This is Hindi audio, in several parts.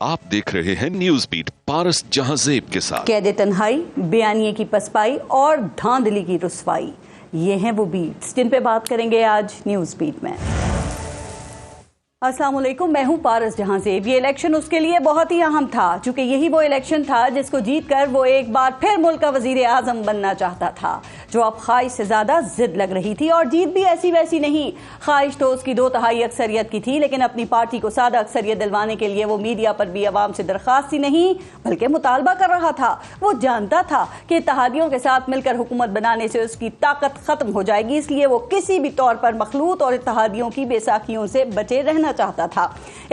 आप देख रहे हैं न्यूज बीट पारस जहांजेब के साथ। कैद तन्हाई, बयानिए की पसपाई और धांधली की रुसवाई, ये हैं वो बीट्स जिन पे बात करेंगे आज न्यूज बीट में। अस्सलाम वालेकुम, मैं हूं पारस जहांजेब। ये इलेक्शन उसके लिए बहुत ही अहम था, क्योंकि यही वो इलेक्शन था जिसको जीतकर वो एक बार फिर मुल्क का वजीर आजम बनना चाहता था, जो अब ख्वाहिश से ज्यादा जिद लग रही थी। और जीत भी ऐसी वैसी नहीं, ख्वाहिश तो उसकी 2/3 अक्सरियत की थी, लेकिन अपनी पार्टी को सादा अक्सरियत दिलवाने के लिए वो मीडिया पर भी अवाम से दरखास्त ही नहीं बल्कि मुतालबा कर रहा था। वो जानता था कि इत्तेहादियों के साथ मिलकर हुकूमत बनाने से उसकी ताकत खत्म हो जाएगी, इसलिए वो किसी भी तौर पर मखलूत और इत्तेहादियों की बेसाखियों से बचे रहना चाहता था।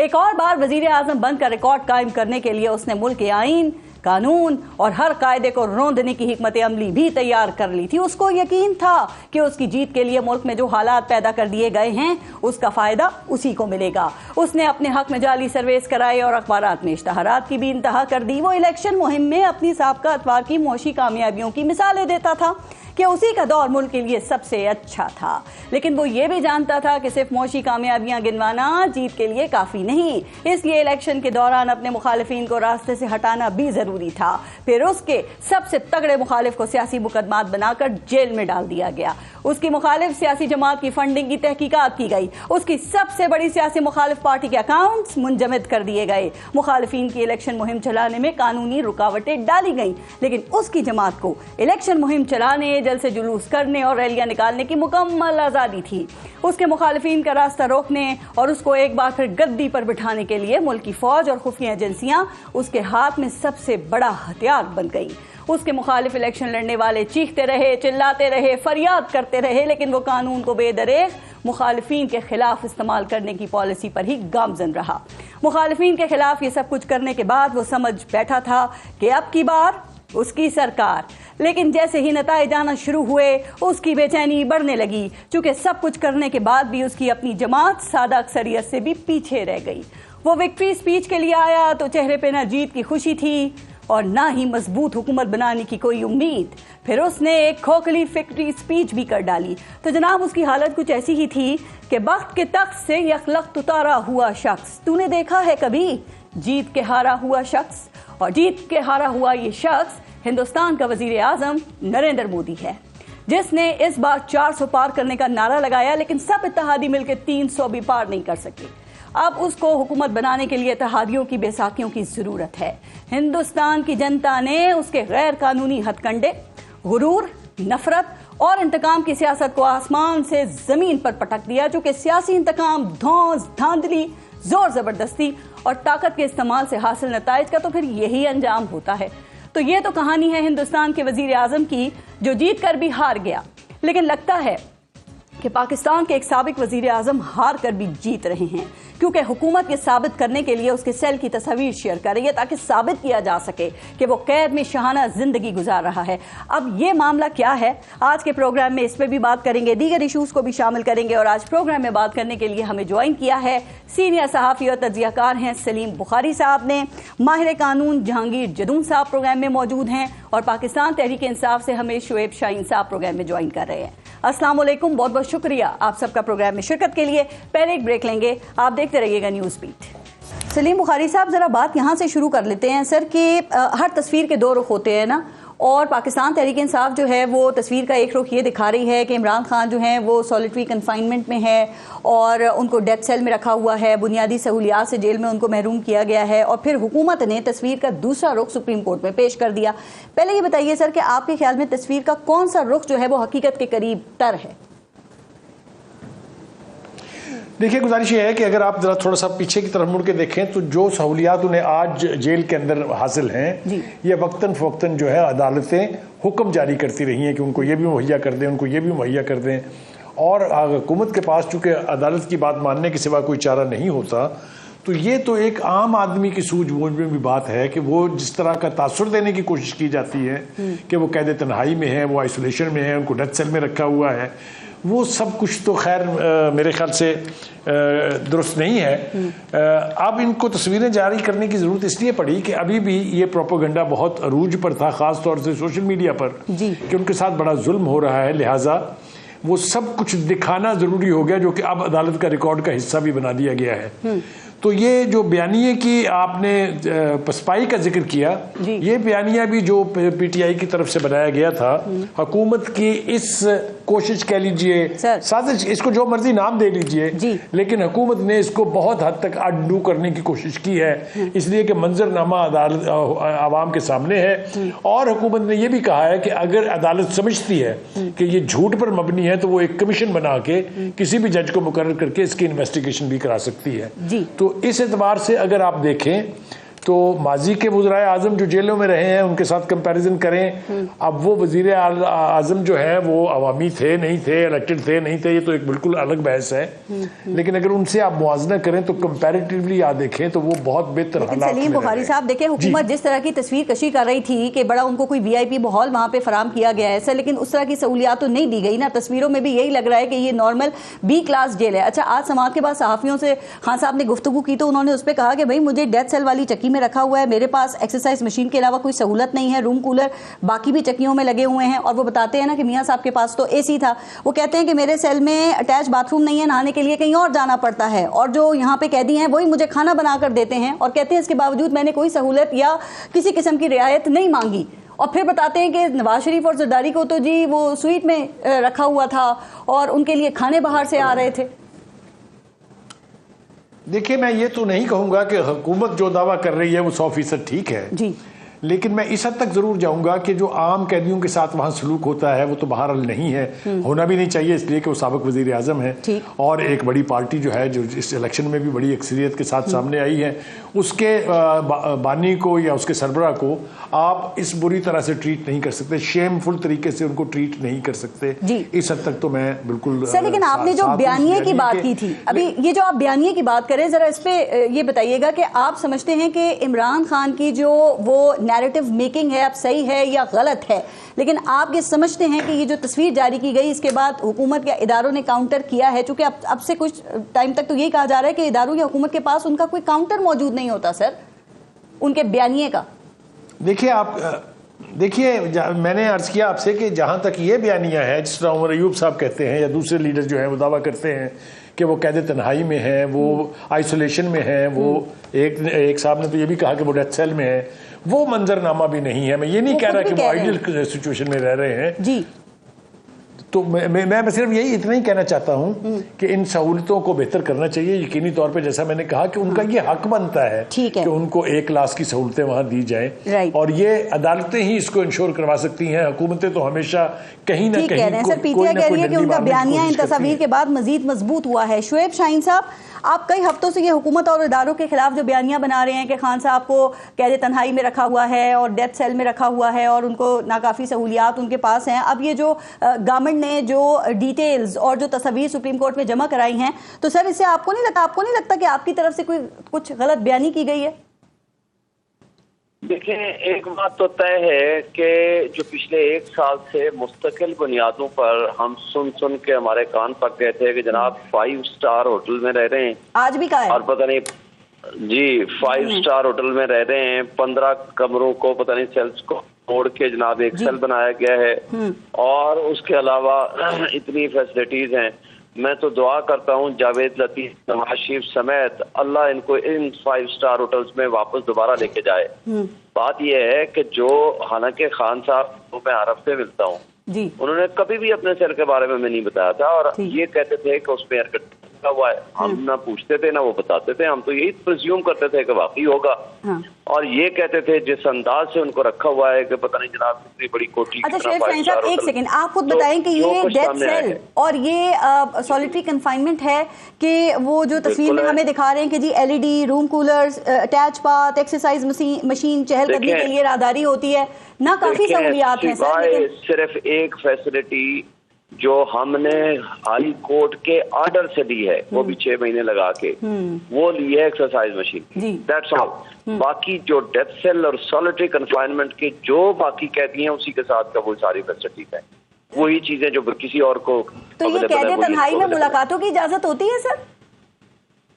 एक और बार वजीर आजम बनकर रिकॉर्ड कायम करने के लिए उसने मुल्क के आईन, कानून और हर कायदे को रोंदने की हिकमत अमली भी तैयार कर ली थी। उसको यकीन था कि उसकी जीत के लिए मुल्क में जो हालात पैदा कर दिए गए हैं उसका फायदा उसी को मिलेगा। उसने अपने हक में जाली सर्वेस कराए और अखबारात में इश्तहारात की भी इंतहा कर दी। वो इलेक्शन मुहिम में अपनी साबका अतवार की मौशी कामयाबियों की मिसालें देता था कि उसी का दौर मुल्क के लिए सबसे अच्छा था, लेकिन वो ये भी जानता था कि सिर्फ मौशी कामयाबियां गिनवाना जीत के लिए काफी नहीं, इसलिए इलेक्शन के दौरान अपने मुखालिफिन को रास्ते से हटाना भी जरूरी था। फिर उसके सबसे तगड़े मुखालिफ को सियासी मुकदमात बनाकर जेल में डाल दिया गया। उसकी मुखालिफ सियासी जमात की फंडिंग की तहकीकात की गई। उसकी सबसे बड़ी सियासी मुखालिफ पार्टी के अकाउंट्स मुंजमद कर दिए गए। मुखालिफिन की इलेक्शन मुहिम चलाने में कानूनी रुकावटें डाली गई, लेकिन उसकी जमात को इलेक्शन मुहिम चलाने, जल से जुलूस करने और रैलियां निकालने की मुकम्मल आजादी थी। उसके मुखालिफिन का रास्ता रोकने और उसको एक बार फिर गद्दी पर बिठाने के लिए मुल्क की फौज और खुफिया एजेंसियां उसके हाथ में सबसे बड़ा हथियार बन गई। उसके मुखालिफ इलेक्शन लड़ने वाले चीखते रहे, चिल्लाते रहे, फरियाद करते रहे, लेकिन वो कानून को बेदरेख मुखालिफिन के खिलाफ इस्तेमाल करने की पॉलिसी पर ही गामजन रहा। मुखालिफिन के खिलाफ ये सब कुछ करने के बाद वो समझ बैठा था कि अब की बार उसकी सरकार। लेकिन जैसे ही नताइज आना शुरू हुए उसकी बेचैनी बढ़ने लगी, चूंकि सब कुछ करने के बाद भी उसकी अपनी जमात सादा अक्सरियत से भी पीछे रह गई। वो विक्ट्री स्पीच के लिए आया तो चेहरे पे ना जीत की खुशी थी और ना ही मजबूत हुकूमत बनाने की कोई उम्मीद। फिर उसने एक खोखली विक्ट्री स्पीच भी कर डाली तो जनाब उसकी हालत कुछ ऐसी ही थी कि बख्त के तख्त से यखलख्त उतारा हुआ शख्स। तूने देखा है कभी जीत के हारा हुआ शख्स? और जीत के हारा हुआ ये शख्स हिंदुस्तान का वजीर आजम नरेंद्र मोदी है, जिसने इस बार 400 पार करने का नारा लगाया, लेकिन सब इत्तेहादी मिलकर 300 भी पार नहीं कर सके। अब उसको हुकूमत बनाने के लिए इत्तेहादियों की बेसाखियों की जरूरत है। हिंदुस्तान की जनता ने उसके गैर कानूनी हथकंडे, गुरूर, नफरत और इंतकाम की सियासत को आसमान से जमीन पर पटक दिया, जो कि सियासी इंतकाम, धौंस, धांधली, जोर जबरदस्ती और ताकत के इस्तेमाल से हासिल नताइज का तो फिर यही अंजाम होता है। तो ये तो कहानी है हिंदुस्तान के वजीर आजम की, जो जीत कर भी हार गया। लेकिन लगता है कि पाकिस्तान के एक साबिक वजीर आजम हार कर भी जीत रहे हैं, क्योंकि हुकूमत ये साबित करने के लिए उसके सेल की तस्वीर शेयर कर रही है, ताकि साबित किया जा सके कि वो कैद में शाहाना जिंदगी गुजार रहा है। अब ये मामला क्या है, आज के प्रोग्राम में इस पर भी बात करेंगे, दीगर इशूज को भी शामिल करेंगे। और आज प्रोग्राम में बात करने के लिए हमें ज्वाइन किया है सीनियर सहाफ़ी और तज्ज़ियाकार हैं सलीम बुखारी साहब ने, माहिर कानून जहांगीर जदून साहब प्रोग्राम में मौजूद हैं, और पाकिस्तान तहरीक इंसाफ से हमें शुएब शाहीन साहब प्रोग्राम में ज्वाइन कर रहे हैं। अस्सलाम वालेकुम, बहुत बहुत शुक्रिया आप सबका प्रोग्राम में शिरकत के लिए। पहले एक ब्रेक लेंगे, आप देखते रहिएगा न्यूज़ बीट। सलीम बुखारी साहब, जरा बात यहाँ से शुरू कर लेते हैं सर कि हर तस्वीर के दो रुख होते हैं ना, और पाकिस्तान तहरीक इंसाफ जो है वो तस्वीर का एक रुख ये दिखा रही है कि इमरान खान जो हैं वो सॉलिटरी कन्फाइनमेंट में है और उनको डेथ सेल में रखा हुआ है, बुनियादी सहूलियात से जेल में उनको महरूम किया गया है। और फिर हुकूमत ने तस्वीर का दूसरा रुख सुप्रीम कोर्ट में पेश कर दिया। पहले ये बताइए सर कि आपके ख्याल में तस्वीर का कौन सा रुख जो है वो हकीकत के करीब तर है? देखिए, गुजारिश ये है कि अगर आप जरा थोड़ा सा पीछे की तरफ मुड़ के देखें तो जो सहूलियात उन्हें आज जेल के अंदर हासिल हैं, ये वक्तन फ़वक्तन जो है अदालतें हुक्म जारी करती रही हैं कि उनको ये भी मुहैया कर दें, उनको ये भी मुहैया कर दें। और हुकूमत के पास चूँकि अदालत की बात मानने के सिवा कोई चारा नहीं होता, तो ये तो एक आम आदमी की सूझबूझ में भी बात है कि वो जिस तरह का तासुर देने की कोशिश की जाती है कि वो कैद तन्हाई में है, वो आइसोलेशन में है, उनको डेथ सेल में रखा हुआ है, वो सब कुछ तो खैर मेरे ख्याल से दुरुस्त नहीं है। अब इनको तस्वीरें जारी करने की ज़रूरत इसलिए पड़ी कि अभी भी ये प्रोपेगेंडा बहुत अरूज पर था, ख़ास तौर से सोशल मीडिया पर, कि उनके साथ बड़ा जुल्म हो रहा है, लिहाजा वो सब कुछ दिखाना ज़रूरी हो गया, जो कि अब अदालत का रिकॉर्ड का हिस्सा भी बना दिया गया है। तो ये जो बयानिए की आपने पसपाई का जिक्र किया, ये बयानिया भी जो पीटीआई की तरफ से बनाया गया था, हुकूमत की इस कोशिश कह लीजिए, साजिश, इसको जो मर्जी नाम दे लीजिए, लेकिन हुकूमत ने इसको बहुत हद तक अनडू करने की कोशिश की है, इसलिए कि मंजरनामा अदालत आवाम के सामने है। और हुकूमत ने यह भी कहा है कि अगर अदालत समझती है कि ये झूठ पर मबनी है तो वो एक कमीशन बना के किसी भी जज को मुकर्रर करके इसकी इन्वेस्टिगेशन भी करा सकती है। तो इस एतबार से अगर आप देखें तो माजी के वज़राए आज़म जो जेलों में रहे हैं उनके साथ कंपैरिजन करें, अब वो वज़ीर आज़म जो है वो अवामी थे नहीं थे, इलेक्टेड थे नहीं थे, ये तो एक बिल्कुल अलग बहस है। लेकिन अगर उनसे आप मुआवजा करें तो कंपैरेटिवली आप देखें तो वो बहुत बेहतर हालात में। सलीम बुखारी साहब, देखिए हुकूमत जिस तरह की तस्वीर कशी कर रही थी कि बड़ा उनको कोई VIP माहौल वहाँ पे फराम किया गया है सर, लेकिन उस तरह की सहूलियात तो नहीं दी गई ना। तस्वीरों में भी यही लग रहा है कि ये नॉर्मल B क्लास जेल है। अच्छा, आज समाअत के बाद सहाफ़ियों से खान साहब ने गुफ्तगू की तो उन्होंने उस पर कहा कि भाई मुझे डेथ सेल वाली चक्की में रखा हुआ है, मेरे पास एक्सरसाइज मशीन के अलावा कोई सहूलत नहीं है, रूम कूलर बाकी भी चक्कियों में लगे हुए हैं। और वो बताते हैं ना कि मियां साहब के पास तो AC था, वो कहते हैं कि मेरे सेल में अटैच बाथरूम नहीं है, नहाने के लिए कहीं और जाना पड़ता है, और जो यहाँ पे कैदी हैं वही मुझे खाना बना कर देते हैं, और कहते हैं इसके बावजूद मैंने कोई सहूलत या किसी किस्म की रियायत नहीं मांगी। और फिर बताते हैं कि नवाज शरीफ और जरदारी को तो जी वो स्वीट में रखा हुआ था और उनके लिए खाने बाहर से आ रहे थे। देखिए, मैं ये तो नहीं कहूंगा कि हुकूमत जो दावा कर रही है वो 100% ठीक है जी, लेकिन मैं इस हद तक जरूर जाऊंगा कि जो आम कैदियों के साथ वहां सलूक होता है वो तो बहरहाल नहीं है, होना भी नहीं चाहिए, इसलिए कि वो साबिक वजीर आजम है और एक बड़ी पार्टी जो है जो इस इलेक्शन में भी बड़ी अक्सरियत के साथ सामने आई है, उसके बानी को या उसके सरबरा को आप इस बुरी तरह से ट्रीट नहीं कर सकते, शेमफुल तरीके से उनको ट्रीट नहीं कर सकते। इस हद तक तो मैं बिल्कुल सर। लेकिन आपने जो बयानिए की बात की थी, अभी ये जो आप बयानिए की बात करें, जरा इस पे ये बताइएगा कि आप समझते हैं कि इमरान खान की जो वो नैरेटिव मेकिंग है अब सही है या गलत है, लेकिन आप ये समझते हैं कि ये जो तस्वीर जारी की गई इसके बाद हुकूमत या इदारों ने काउंटर किया है? चूंकि अब से कुछ टाइम तक तो यही कहा जा रहा है कि इदारों या हुकूमत के पास उनका कोई काउंटर मौजूद नहीं होता सर, उनके बयानिए का। देखिए मैंने अर्ज किया आपसे कि जहां तक ये बयानिया है, जिस तरह उमर अयूब साहब कहते हैं या दूसरे लीडर जो हैं वो दावा करते हैं कि वो कैद तन्हाई में है, वो आइसोलेशन में है, वो एक साहब ने तो ये भी कहा कि वो डेथ सेल में है, वो मंजरनामा भी नहीं है। मैं ये नहीं कह रहा कि वो आइडियल सिचुएशन में रह रहे हैं जी, तो मैं सिर्फ यही इतना ही कहना चाहता हूं कि इन सहूलतों को बेहतर करना चाहिए यकीनी तौर पे, जैसा मैंने कहा कि उनका ये हक बनता है कि उनको 1 क्लास की सहूलतें वहां दी जाएं, और ये अदालतें ही इसको इंश्योर करवा सकती हैं। हुकूमतें तो हमेशा कहीं ना कहीं सर पीटीआई कह रही है कि उनका बयानिया इन तस्वीर के बाद मजीद मजबूत हुआ है। शुएब शाहीन साहब, आप कई हफ्तों से ये हुकूमत और इदारों के खिलाफ जो बयानियां बना रहे हैं कि खान साहब को कैद तन्हाई में रखा हुआ है और डेथ सेल में रखा हुआ है और उनको नाकाफी सहूलियात उनके पास हैं, अब ये जो गवर्नमेंट ने जो डिटेल्स और जो तस्वीर सुप्रीम कोर्ट में जमा कराई हैं, तो सर इससे आपको नहीं लगता कि आपकी तरफ से कुछ गलत बयानी की गई है? देखिए, एक बात तो तय है कि जो पिछले 1 साल से मुस्तकिल बुनियादों पर हम सुन के हमारे कान पक गए थे कि जनाब 5 स्टार होटल में रह रहे हैं, आज भी कहा है, और पता नहीं जी 5 स्टार होटल में रह रहे हैं, 15 कमरों को पता नहीं सेल्स को तोड़ के जनाब एक सेल बनाया गया है, और उसके अलावा इतनी फैसिलिटीज हैं। मैं तो दुआ करता हूँ जावेद लतीफ, नवाज शरीफ समेत अल्लाह इनको इन 5 स्टार होटल्स में वापस दोबारा लेके जाए। बात यह है कि जो, हालांकि खान साहब को मैं अरब से मिलता हूँ, उन्होंने कभी भी अपने सेल के बारे में नहीं बताया था, और ये कहते थे कि उसमें एयर कंडीशनर हुआ है, हम ना पूछते थे ना वो बताते थे, हम तो यही प्रिज्यूम करते थे कि वाकई होगा। और ये कहते थे जिस अंदाज से उनको रखा हुआ है कि पता नहीं जनाब कितनी बड़ी कोठी। अच्छा शुएब शाहीन साहब, एक सेकंड, आप खुद बताएं कि ये डेथ सेल और ये सॉलिटरी कन्फाइनमेंट है कि वो जो तस्वीर में हमें दिखा रहे हैं कि जी LED, room cooler, attach bath, exercise machine, चहलकदमी के लिए राहदारी होती है ना, काफी सहूलियात हैं सर। सिर्फ एक फैसिलिटी जो हमने हाई कोर्ट के ऑर्डर से दी है, वो भी 6 महीने लगा के वो ली है, एक्सरसाइज मशीन, दैट्स ऑल। बाकी जो डेथ सेल और सॉलिटरी कन्फाइनमेंट के जो बाकी कैदी हैं उसी के साथ का वो सारी फैसिलिटीज है, वही चीजें जो किसी और को। तो ये कैद तन्हाई में मुलाकातों की इजाजत होती है सर?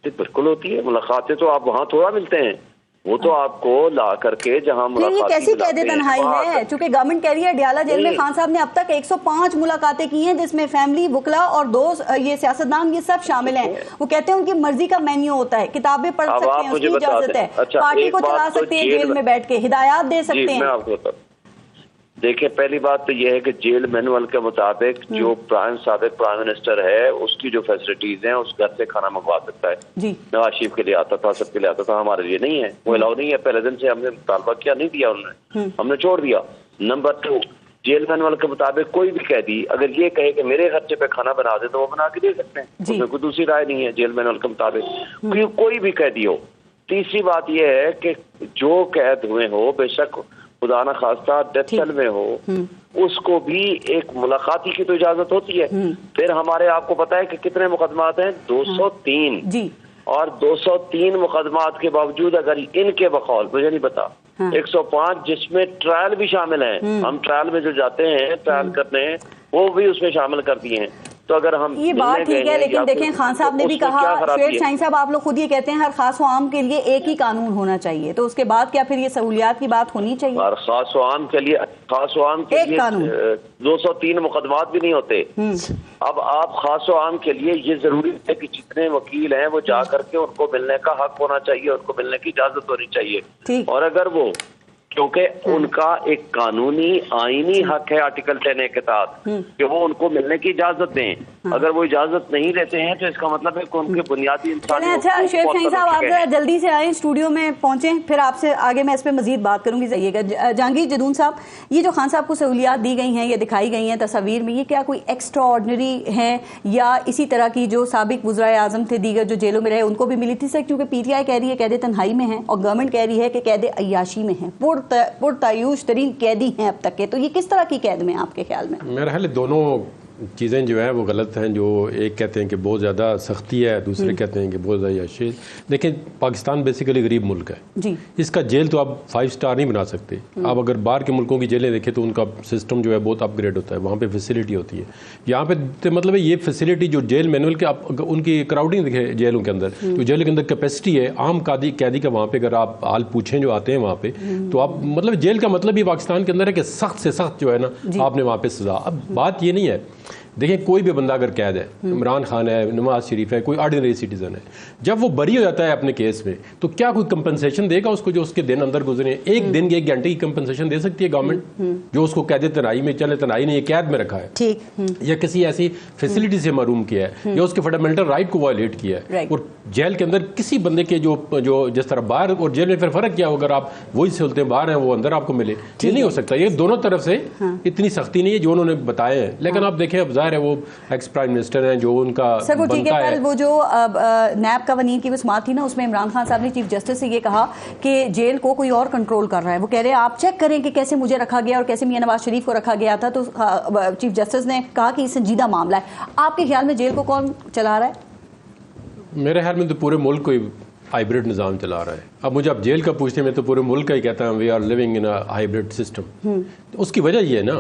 बिल्कुल होती है, मुलाकातें तो आप वहाँ थोड़ा मिलते हैं, वो तो आपको ला करके जहां ये कैसी कैद तन्हाई है? चूंकि गवर्नमेंट कह रही है अडयाला जेल में खान साहब ने अब तक 105 मुलाकातें की हैं, जिसमें फैमिली, वकला और दोस्त, ये सियासतदान, ये सब शामिल हैं। वो कहते हैं उनकी मर्जी का मेन्यू होता है, किताबें पढ़ सकते हैं, उसकी इजाजत है, पार्टी को चला सकते हैं जेल में बैठ के, हिदायत दे सकते हैं। देखिए, पहली बात तो यह है कि जेल मैनुअल के मुताबिक जो साबिक प्राइम मिनिस्टर है उसकी जो फैसिलिटीज हैं उस घर से खाना मंगवा सकता है। नवाज शरीफ के लिए आता था, सबके लिए आता था, हमारे लिए नहीं है, वो अलाउ नहीं है। पहले दिन से हमने मुतालबा किया, नहीं दिया उन्होंने, हमने छोड़ दिया। नंबर 2, जेल मैनुअल के मुताबिक कोई भी कैदी अगर ये कहे कि मेरे खर्चे पे खाना बना दे तो वो बना के दे सकते हैं, उसमें कोई दूसरी राय नहीं है जेल मैनुअल के मुताबिक, कोई भी कैदी हो। तीसरी बात यह है कि जो कैद हुए हो, बेशक खुदा न खास्ता डेथ सेल में हो, उसको भी एक मुलाकाती की तो इजाजत होती है। फिर हमारे, आपको पता है कि कितने मुकदमात हैं? 203 जी। और 203 मुकदमात के बावजूद अगर इनके बकौल, मुझे नहीं पता, 105 जिसमें ट्रायल भी शामिल हैं, हम ट्रायल में जो जाते हैं ट्रायल करने, वो भी उसमें शामिल कर दिए हैं। तो अगर हम ये बात ठीक है, लेकिन देखें खान साहब ने भी कहा, शेख शाहीन साहब आप लोग खुद ये कहते हैं हर खास व आम के लिए एक ही कानून होना चाहिए, तो उसके बाद क्या फिर ये सहूलियात की बात होनी चाहिए? हर खास व आम के लिए, खास व आम के लिए 203 मुकदमात भी नहीं होते। अब आप खास व आम के लिए ये जरूरी है कि जितने वकील हैं वो जा करके उनको मिलने का हक होना चाहिए, उनको मिलने की इजाजत होनी चाहिए। और अगर वो, क्योंकि उनका एक कानूनी आईनी हक है आर्टिकल 10A के तहत कि वो उनको मिलने की इजाजत दें। अगर वो इजाजत नहीं देते हैं तो इसका मतलब है कि उनके बुनियादी इंसानी। अच्छा शेख शाहीन साहब, आप जरा जल्दी से आए, स्टूडियो में पहुंचे, फिर आपसे आगे मैं इस पे मजीद बात करूंगी। जाइएगा जहांगीर जदून साहब, ये जो खान साहब को सहूलियात दी गई हैं या दिखाई गई हैं तस्वीर में, ये क्या कोई एक्स्ट्रा ऑर्डिनरी है या इसी तरह की जो साबिक वज़राए आज़म थे दीगर जो जेलों में रहे उनको भी मिली थी? सर, क्योंकि PTI कह रही है कैद तन्हाई में है और गवर्नमेंट कह रही है कि कैद अय्याशी में है, पुरतायूश तरीन कैदी हैं अब तक के, तो ये किस तरह की कैद में आपके ख्याल में? मेरा ख्याल है दोनों चीज़ें जो हैं वो गलत हैं। जो एक कहते हैं कि बहुत ज़्यादा सख्ती है, दूसरे कहते हैं कि बहुत ज़्यादा शेर। देखिए, पाकिस्तान बेसिकली गरीब मुल्क है जी। इसका जेल तो आप 5 स्टार नहीं बना सकते। आप अगर बाहर के मुल्कों की जेलें देखें तो उनका सिस्टम जो है बहुत अपग्रेड होता है, वहाँ पे फैसिलिटी होती है। यहाँ पे तो मतलब है ये फैसिलिटी जो जेल मैनुअल के, आप उनकी क्राउडिंग देखें जेलों के अंदर, जो जेल के अंदर कैपेसिटी है आम कैदी का, वहाँ पे अगर आप हाल पूछें जो आते हैं वहाँ पे, तो आप मतलब जेल का मतलब ही पाकिस्तान के अंदर है कि सख्त से सख्त जो है ना आपने वहाँ पे सजा। अब बात ये नहीं है, देखिए कोई भी बंदा अगर कैद है, इमरान खान है, नवाज शरीफ है, कोई ऑर्डिनरी सिटीजन है, जब वो बरी हो जाता है अपने केस में तो क्या कोई कंपनसेशन देगा उसको जो उसके दिन अंदर गुजरे? एक दिन की 1 घंटे की कंपनसेशन दे सकती है गवर्नमेंट जो उसको कैद तनाई में, चले तनाई ने ये कैद में रखा है या किसी ऐसी फैसिलिटी से महरूम किया है या उसके फंडामेंटल राइट को वायलेट किया है। और जेल के अंदर किसी बंदे के जो जिस तरह बाहर और जेल में फिर फर्क क्या हो, अगर आप वही सहूलतें बाहर हैं वो अंदर आपको मिले, ये नहीं हो सकता। ये दोनों तरफ से इतनी सख्ती नहीं है जो उन्होंने बताए हैं। लेकिन आप देखें, अब जाहिर है वो एक्स प्राइम मिनिस्टर हैं जो उनका सर वो ठीक है, कल वो जो नैब कवानीन की वो समाअत थी ना, उसमें इमरान खान साहब ने चीफ जस्टिस से ये कहा कि जेल को कोई और कंट्रोल कर रहा है। वो कह रहे हैं आप चेक करें कि कैसे मुझे रखा गया और कैसे मियां नवाज शरीफ को रखा गया था। तो चीफ जस्टिस ने कहा कि संजीदा मामला है। आपके ख्याल में जेल को कौन चला रहा है? मेरे ख्याल में तो पूरे मुल्क को हाइब्रिड निज़ाम चला रहा है। अब मुझे आप जेल का पूछते हैं, मैं तो पूरे मुल्क का ही कहता हूँ we are living in a hybrid system. तो उसकी वजह ये है ना,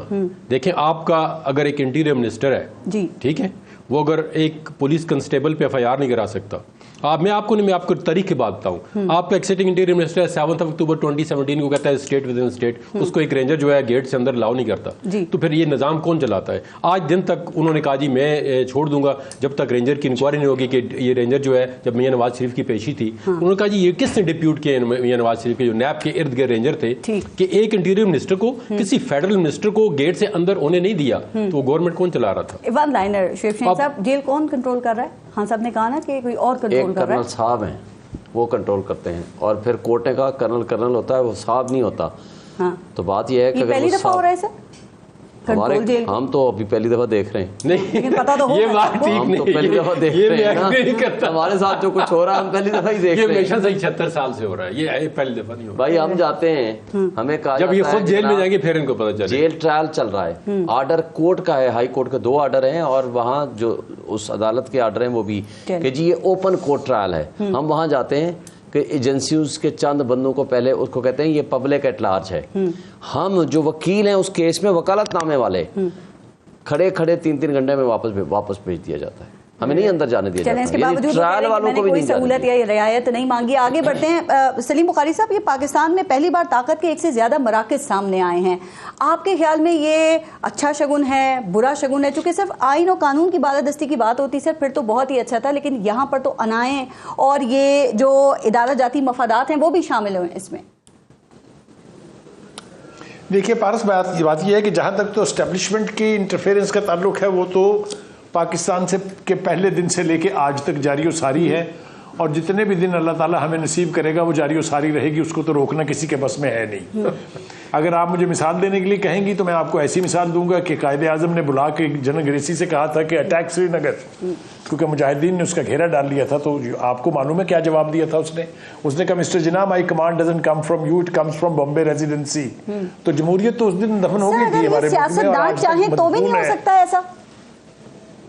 देखें आपका अगर एक इंटीरियर मिनिस्टर है जी, ठीक है, वो अगर एक पुलिस कांस्टेबल पे FIR नहीं करा सकता, मैं आपको तारीख की बात बताऊं, आपका एक सिटिंग इंटीरियर मिनिस्टर 7 अक्टूबर 2017 को कहता है स्टेट विद इन स्टेट, उसको एक रेंजर जो है गेट से अंदर अलाउ नहीं करता, तो फिर ये निजाम कौन चलाता है? आज दिन तक उन्होंने कहा जी मैं छोड़ दूंगा जब तक रेंजर की इंक्वायरी नहीं होगी कि ये रेंजर जो है, जब मियां नवाज शरीफ की पेशी थी उन्होंने कहा जी ये किसने डिप्यूट किए मियां नवाज शरीफ के जो नैब के इर्द गिर्द रेंजर थे कि एक इंटीरियर मिनिस्टर को किसी फेडरल मिनिस्टर को गेट से अंदर होने नहीं दिया, तो वो गवर्नमेंट कौन चला रहा था? वन लाइनर शेख शाहीन साहब, जेल कौन कंट्रोल कर रहा है? खान साहब ने कहा ना कि कोई और कंट्रोल कर रहा है। कर्नल साहब हैं वो कंट्रोल करते हैं, और फिर कोटे का कर्नल होता है, वो साहब नहीं होता। हाँ। तो बात यह है कि पहली दफा हो रहा है सर हमारे, हम तो अभी पहली दफा देख रहे हैं। नहीं लेकिन पता तो ये बात ठीक हम तो पहली दफा देख रहे हैं ना, हमारे साथ जो कुछ हो रहा है हम पहली दफा ही देख रहे हैं। ये हमेशा से 76 साल से हो रहा है, ये पहली दफा नहीं हो रहा। भाई हम जाते हैं, हमें कहा जब ये खुद जेल में जाएंगे फिर इनको पता चलेगा। जेल ट्रायल चल रहा है, ऑर्डर कोर्ट का है, हाई कोर्ट के 2 ऑर्डर हैं, और वहाँ जो उस अदालत के ऑर्डर हैं वो भी कि जी ये ओपन कोर्ट ट्रायल है। हम वहाँ जाते हैं कि एजेंसियों के चंद बंदों को पहले उसको कहते हैं ये पब्लिक एट लार्ज है। हम जो वकील हैं उस केस में वकालतनामे वाले खड़े 3-3 घंटे में वापस भेज दिया जाता है। हमें नहीं अंदर जाने दिया जाता। इसके बावजूद ट्रायल वालों को भी कोई सहूलत या रियायत नहीं मांगी। आगे बढ़ते हैं। सलीम बुखारी साहब, ये पाकिस्तान में पहली बार ताकत के एक से ज्यादा मराकज़ सामने आए हैं, आपके ख्याल में ये अच्छा शगुन है, बुरा शगुन है? चूंकि सिर्फ आइन और कानून की बालादस्ती की बात होती सर फिर तो बहुत ही अच्छा था, लेकिन यहाँ पर तो अनाएं और ये जो इदारा जाती मफादात हैं वो भी शामिल हुए इसमें। देखिए पारस, बात यह है कि जहाँ तक तो एस्टेब्लिशमेंट की इंटरफेरेंस का ताल्लुक है वो तो पाकिस्तान से के पहले दिन से लेके आज तक जारी और सारी है, और जितने भी दिन अल्लाह ताला हमें नसीब करेगा वो जारी और सारी रहेगी, उसको तो रोकना किसी के बस में है नहीं। अगर आप मुझे मिसाल देने के लिए कहेंगी तो मैं आपको ऐसी मिसाल दूंगा कि कायदे आज़म ने बुला के जनरल ग्रेसी से कहा था कि अटैक श्रीनगर, क्योंकि मुजाहिदीन ने उसका घेरा डाल लिया था, तो आपको मालूम है क्या जवाब दिया था उसने कहा mister Jinnah, my command doesn't come from you, it comes from Bombay residency. तो जमहूरियत तो उस दिन दफन हो गई थी हमारे सियासतदान चाहे तो भी नहीं हो सकता ऐसा,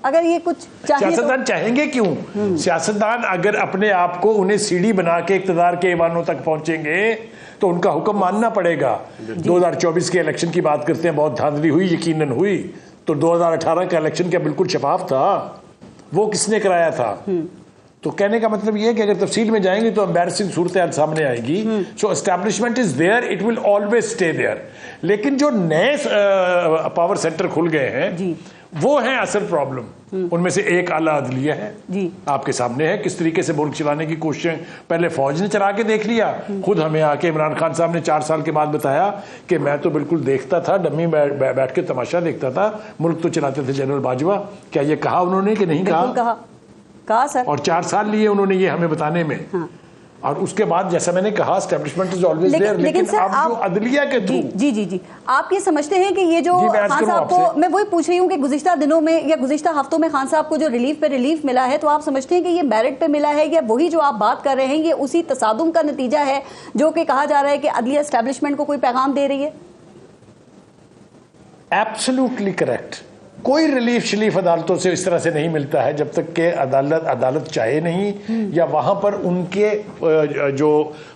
अगर ये कुछ सियासतदान चाहेंगे क्यों? सियासतदान अगर अपने आप को उन्हें सीढ़ी बना के इक्तदार के ऐवानों तक पहुंचेंगे तो उनका हुक्म मानना पड़ेगा। 2024 के इलेक्शन की बात करते हैं, बहुत धांधली हुई, यकीनन हुई, तो 2018 का इलेक्शन क्या बिल्कुल शफाफ था? वो किसने कराया था? तो कहने का मतलब ये है कि अगर तफसील में जाएंगे तो एम्बैरसिंग सूरत हाल सामने आएगी। So establishment is there, it will always stay there. लेकिन जो नए पावर सेंटर खुल गए हैं वो हैं असल प्रॉब्लम। उनमें से एक आला अदलिया है, आपके सामने है किस तरीके से मुल्क चलाने की कोशिशें पहले फौज ने चला के देख लिया। खुद हमें आके इमरान खान साहब ने 4 साल के बाद बताया कि मैं तो बिल्कुल देखता था, डम्मी बैठ के तमाशा देखता था, मुल्क तो चलाते थे जनरल बाजवा। क्या ये कहा उन्होंने कि नहीं कहा सर? और 4 साल लिए उन्होंने ये हमें बताने में। और उसके बाद जैसा मैंने कहा एस्टैब्लिशमेंट इज ऑलवेज देयर, लेकिन अब जो अदलिया के थ्रू जी आप ये समझते हैं कि ये जो खान साहब को, मैं वही पूछ रही हूँ कि गुज़िश्ता दिनों में या गुज़िश्ता हफ्तों में खान साहब को जो रिलीफ पे रिलीफ मिला है, तो आप समझते हैं कि ये मेरिट पे मिला है या वही जो आप बात कर रहे हैं ये उसी तसादुम का नतीजा है जो कि कहा जा रहा है कि अदलिया एस्टैब्लिशमेंट को कोई पैगाम दे रही है? Absolutely correct. कोई रिलीफ शलीफ अदालतों से इस तरह से नहीं मिलता है जब तक कि अदालत चाहे नहीं, या वहां पर उनके जो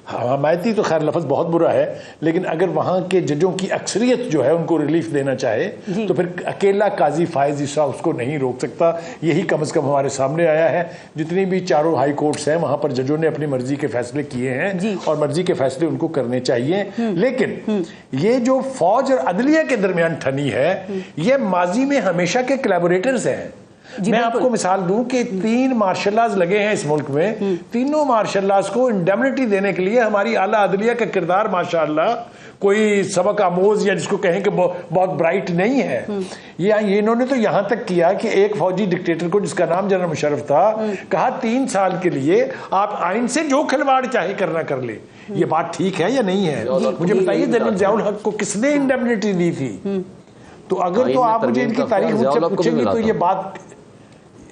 हमायती, तो खैर लफ्ज़ बहुत बुरा है, लेकिन अगर वहां के जजों की अक्सरियत जो है उनको रिलीफ देना चाहे तो फिर अकेला काजी फायज ईसा उसको नहीं रोक सकता। यही कम से कम हमारे सामने आया है। जितनी भी 4 हाई कोर्ट्स हैं वहां पर जजों ने अपनी मर्जी के फैसले किए हैं और मर्जी के फैसले उनको करने चाहिए। लेकिन ये जो फौज और अदलिया के दरमियान ठनी है, ये माजी में हमेशा के कोलैबोरेटर्स हैं। मैं आपको मिसाल दूं कि 3 मार्शल लॉज लगे हैं इस मुल्क में, तीनों मार्शल लॉज को इंडेमनिटी देने के लिए हमारी आला अदलिया का किरदार माशाअल्लाह कोई सबक आमोज या जिसको कहें कि बहुत ब्राइट नहीं है। ये इन्होंने तो यहां तक किया कि एक फौजी डिक्टेटर को जिसका नाम जनरल मुशर्रफ था, कहा 3 साल के लिए आप आइन से जो खिलवाड़ चाहे करना कर ले। ये बात ठीक है या नहीं है? मुझे बताइए जनरल ज़ियाउल हक को किसने इंडेमनिटी दी थी? तो अगर तो आप मुझे इनकी तारीख मुझसे पूछेंगे तो ये बात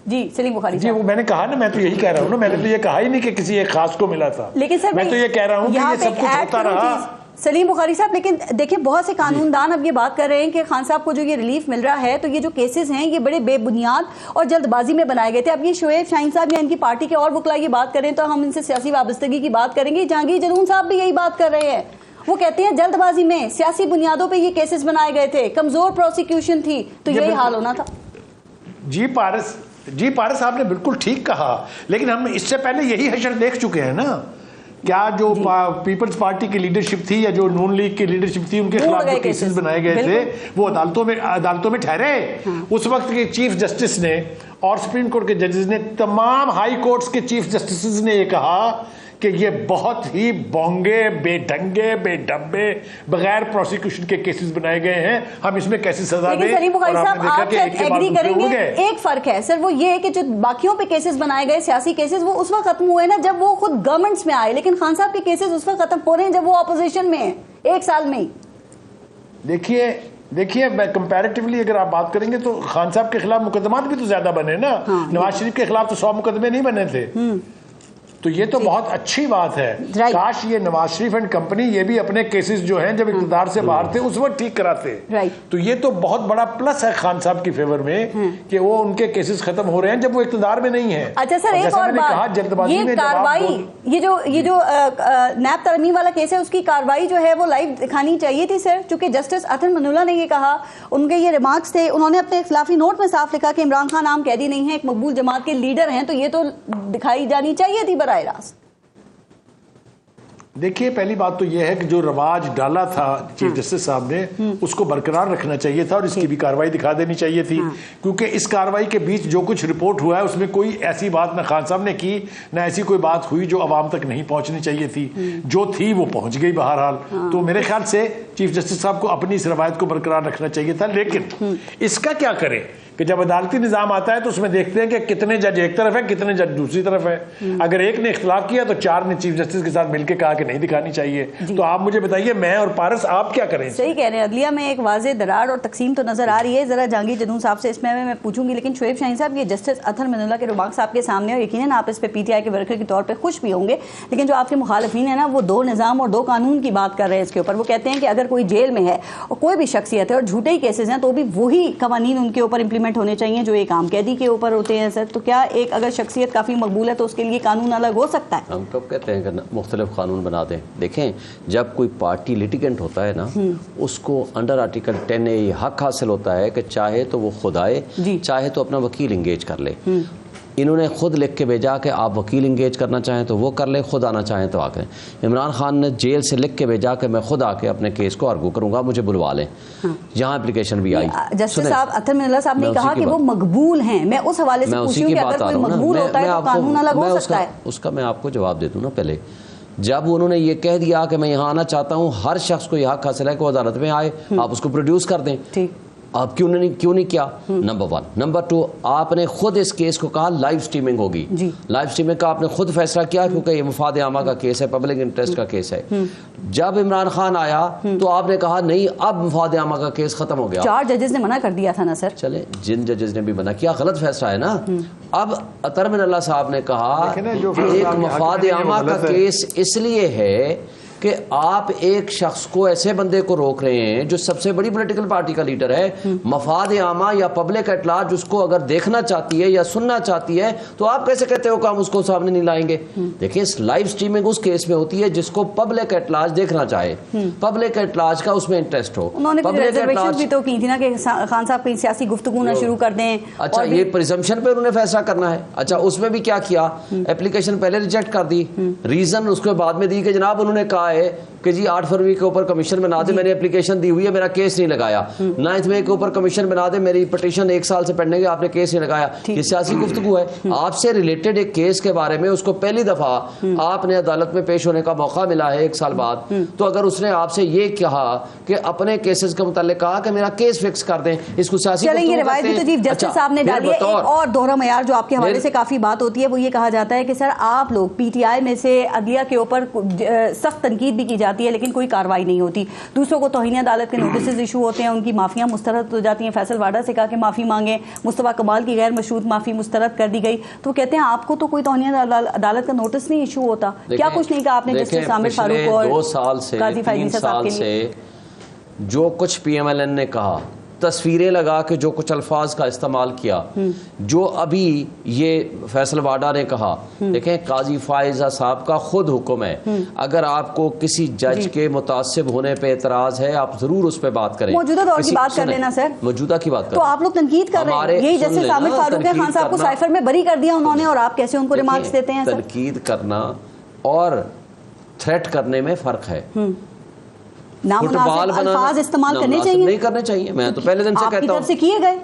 जी सलीम बुखारी जी, वो मैंने कहा ना, मैं तो यही कह रहा हूँ ना, मैंने तो ये कहा ही नहीं कि किसी एक खास को मिला था। लेकिन सर मैं तो ये कह रहा हूँ कि ये सब कुछ होता रहा। सलीम बुखारी साहब, लेकिन देखिए बहुत से कानूनदान अब ये बात कर रहे हैं कि खान साहब को जो ये रिलीफ मिल रहा है तो ये जो केसेस हैं ये बड़े बेबुनियाद और जल्दबाजी में बनाए गए थे। अब ये शोएब शाहीन साहब या इनकी पार्टी के और वकला ये बात करें तो हम इनसे सियासी वाबस्तगी की बात करेंगे। जहांगीर जलून साहब भी यही बात कर रहे हैं, वो कहते हैं जल्दबाजी में सियासी बुनियादों पे ये केसेस बनाए गए थे, कमजोर प्रोसिक्यूशन थी, तो यही हाल होना था। जी पारस आपने बिल्कुल ठीक कहा, लेकिन हम इससे पहले यही हशर देख चुके हैं ना। क्या जो पीपल्स पार्टी की लीडरशिप थी या जो नून लीग की लीडरशिप थी उनके खिलाफ जो केसेस बनाए गए थे वो अदालतों में ठहरे। उस वक्त के चीफ जस्टिस ने और सुप्रीम कोर्ट के जजेस ने, तमाम हाई कोर्ट्स के चीफ जस्टिस ने ये कहा कि ये बहुत ही बोंगे, बेढंगे, बेडब्बे, बगैर प्रोसिक्यूशन के केसेस बनाए गए हैं, हम इसमें कैसे सजा दें। सलीम बुखारी साहब आप एग्री करेंगे, एक फर्क है सर, वो ये है कि जो बाकियों पे केसेस बनाए गए सियासी केसेस वो उस वक्त खत्म हुए ना जब वो खुद गवर्नमेंट्स में आए, लेकिन खान साहब के केसेस उस वक्त खत्म हो रहे हैं जब वो ऑपोजिशन में है, 1 साल में ही। देखिए कंपैरेटिवली अगर आप बात करेंगे तो खान साहब के खिलाफ मुकदमात भी तो ज्यादा बने ना। नवाज शरीफ के खिलाफ तो 100 मुकदमे नहीं बने थे। तो ये तो बहुत अच्छी बात है। काश ये नवाज शरीफ एंड कंपनी ये भी अपने केसेस जो हैं जब इक़्तिदार से बाहर थे उस वक्त ठीक कराते। तो ये तो बहुत बड़ा प्लस है खान साहब की फेवर में कि वो उनके केसेस खत्म हो रहे हैं जब वो इक़्तिदार में नहीं है। अच्छा सर, एक और बात, ये कार्रवाई, ये जो नैब तरमीम वाला केस है उसकी कार्रवाई जो है वो लाइव दिखानी चाहिए थी सर, क्योंकि जस्टिस अतन मनुल्लाह ने ये कहा, उनके ये रिमार्क्स थे, उन्होंने अपने इख्तिलाफी नोट में साफ लिखा कि इमरान खान आम कैदी नहीं है, एक मकबूल जमात के लीडर हैं, तो ये तो दिखाई जानी चाहिए थी बराह रास्त। देखिए, पहली बात तो यह है कि जो रवाज डाला था चीफ जस्टिस साहब ने उसको बरकरार रखना चाहिए था और इसकी भी कार्रवाई दिखा देनी चाहिए थी, क्योंकि इस कार्रवाई के बीच जो कुछ रिपोर्ट हुआ है उसमें कोई ऐसी बात ना खान साहब ने की ना ऐसी कोई बात हुई जो अवाम तक नहीं पहुंचनी चाहिए थी। जो थी वो पहुंच गई बहरहाल। तो मेरे ख्याल से चीफ जस्टिस साहब को अपनी इस रवायत को बरकरार रखना चाहिए था। लेकिन इसका क्या करें कि जब अदालती निज़ाम आता है तो उसमें देखते हैं कि कितने जज एक तरफ है, कितने जज दूसरी तरफ है। अगर एक ने इख्तिलाफ किया तो 4 ने चीफ जस्टिस के साथ मिलकर कहा कि नहीं दिखानी चाहिए। तो आप मुझे बताइए, मैं और पारस आप क्या करें? सही कह रहे हैं, अदलिया में एक वाज़ेह दरार और तकसीम तो नजर आ रही है। जरा जहांगीर जदून साहब से इसमें मैं पूछूंगी, लेकिन शोएब शाहीन साहब, ये जस्टिस अतहर मनुल्लाह के रिमार्क्स आपके सामने और यकीनन आप इस पर PTI के वर्कर के तौर पर खुश भी होंगे, लेकिन जो आपके मुखालिफिन है ना वो 2 निज़ाम और 2 कानून की बात कर रहे हैं इसके ऊपर। वो कहते हैं कि अगर कोई जेल में है और कोई भी शख्सियत है और झूठे ही केसेस हैं तो भी वही कवानीन उनके ऊपर इंप्लीमेंट होने चाहिए जो एक आम कैदी के ऊपर होते हैं सर। तो क्या एक अगर शख्सियत काफ़ी मकबूल है तो उसके लिए कानून अलग हो सकता है? हम कब कहते हैं कि मुख्तलिफ कानून बना दें। देखें, जब कोई पार्टी लिटिगेंट होता है ना, उसको अंडर आर्टिकल 10A हक हासिल होता है कि चाहे तो वो खुद आए, चाहे तो अपना वकील इंगेज कर ले। इन्होंने खुद लिख के भेजा कि आप वकील इंगेज करना चाहें तो वो कर ले, खुद आना चाहें तो आकर। इमरान खान ने जेल से लिख के भेजा कि मैं खुद आके अपने केस को आर्गू करूंगा, मुझे बुलवा लें। यहाँ एप्लीकेशन भी आई। जस्टिस साहब अतहर मनुल्लाह साहब ने कहा कि वो मकबूल हैं। मैं उस हवाले से पूछूं कि अगर कोई मकबूल होता है तो कानून अलग हो सकता है। उसका मैं आपको जवाब दे दूं ना। पहले जब उन्होंने ये कह दिया कि मैं यहाँ आना चाहता हूँ, हर शख्स को यह हक हासिल है कि वो अदालत में आए, आप उसको प्रोड्यूस कर दें। ठीक, आप क्यों नहीं किया? नंबर 1। नंबर 2, आपने खुद इस केस को कहा लाइव स्ट्रीमिंग होगी। लाइव स्ट्रीमिंग का आपने खुद फैसला किया क्योंकि ये मुफाद आमा का केस है, पब्लिक इंटरेस्ट का केस है। जब इमरान खान आया तो आपने कहा नहीं, अब मुफाद आमा का केस खत्म हो गया। 4 जजेस ने मना कर दिया था ना सर। चले, जिन जजेस ने भी मना किया गलत फैसला है ना। अब अतहर मनुल्लाह साहब ने कहा एक मुफाद आमा का केस इसलिए है कि आप एक शख्स को, ऐसे बंदे को रोक रहे हैं जो सबसे बड़ी पॉलिटिकल पार्टी का लीडर है, मफाद आमा या पब्लिक एट लार्ज उसको अगर देखना चाहती है या सुनना चाहती है तो आप कैसे कहते हो कि हम उसको सामने नहीं लाएंगे? देखिए, लाइव स्ट्रीमिंग उस केस में होती है जिसको पब्लिक एट लार्ज देखना चाहे, पब्लिक एट लार्ज का उसमें इंटरेस्ट हो। उन्होंने भी तो की थी ना कि खान साहब कहीं सियासी गुफ्तगू ना शुरू कर दें। अच्छा, ये प्रिजम्पशन पे उन्होंने फैसला करना है। अच्छा, उसमें भी क्या किया, एप्लीकेशन पहले रिजेक्ट कर दी, रीजन उसके बाद में दी कि जनाब उन्होंने कहा है कि जी 8 फरवरी के ऊपर कमीशन बना दे, मैंने एप्लीकेशन दी हुई है, मेरा केस नहीं लगाया। 9 मई के ऊपर कमीशन बना दे, मेरी पिटीशन 1 साल से पेंडिंग है, आपने केस नहीं लगाया। ये सियासी गुफ्तगू है। आपसे रिलेटेड एक केस के बारे में उसको पहली दफा आपने अदालत में पेश होने का मौका मिला है 1 साल बाद, तो अगर उसने आपसे ये कहा कि अपने केसेस के मुतालिक कहा कि मेरा केस फिक्स कर दें, इसको सियासी जस्टिस साहब ने डाली है। एक और दोहरा मयार जो आपके हवाले से काफी बात होती है, वो ये कहा जाता है कि सर आप लोग PTI में से अदलिया के ऊपर सख्त तनकीद भी की जाती है लेकिन कोई कार्रवाई नहीं होती। दूसरों को तौहीन अदालत के नोटिस इशू होते हैं, उनकी माफियां मुस्तरद हो जाती हैं। फैसल वाडा से कहा कि माफ़ी मांगे, मुस्तफा कमाल की गैर मशरूत माफ़ी मुस्तरद कर दी गई। तो कहते हैं आपको तो कोई तौहीन अदालत का नोटिस नहीं इशू होता। क्या कुछ नहीं कहा आपने जस्टिस आमिर फारूक और 2 साल से 3 साल से जो कुछ PMLN ने कहा, तस्वीरें लगा के जो कुछ अल्फाज का इस्तेमाल किया, जो अभी ये फैसल वाडा ने कहा, देखें काजी फायजा साहब का खुद हुक्म है, अगर आपको किसी जज के मुतासिब होने पे एतराज है आप जरूर उस पर बात करें। मौजूदा दौर की बात कर लेना सर, मौजूदा की बात कर। तो आप लोग तनकीद कर रहे हैं, यही जैसे आमिर फारूक खान साहब को साइफर में बरी कर दिया उन्होंने, और आप कैसे उनको रिमार्क्स देते हैं? तनकीद करना और थ्रेट करने में फर्क है। फुटबॉल अल्फाज इस्तेमाल करने चाहिए, नहीं करने चाहिए। मैं तो पहले दिन से कहता हूं से किए गए,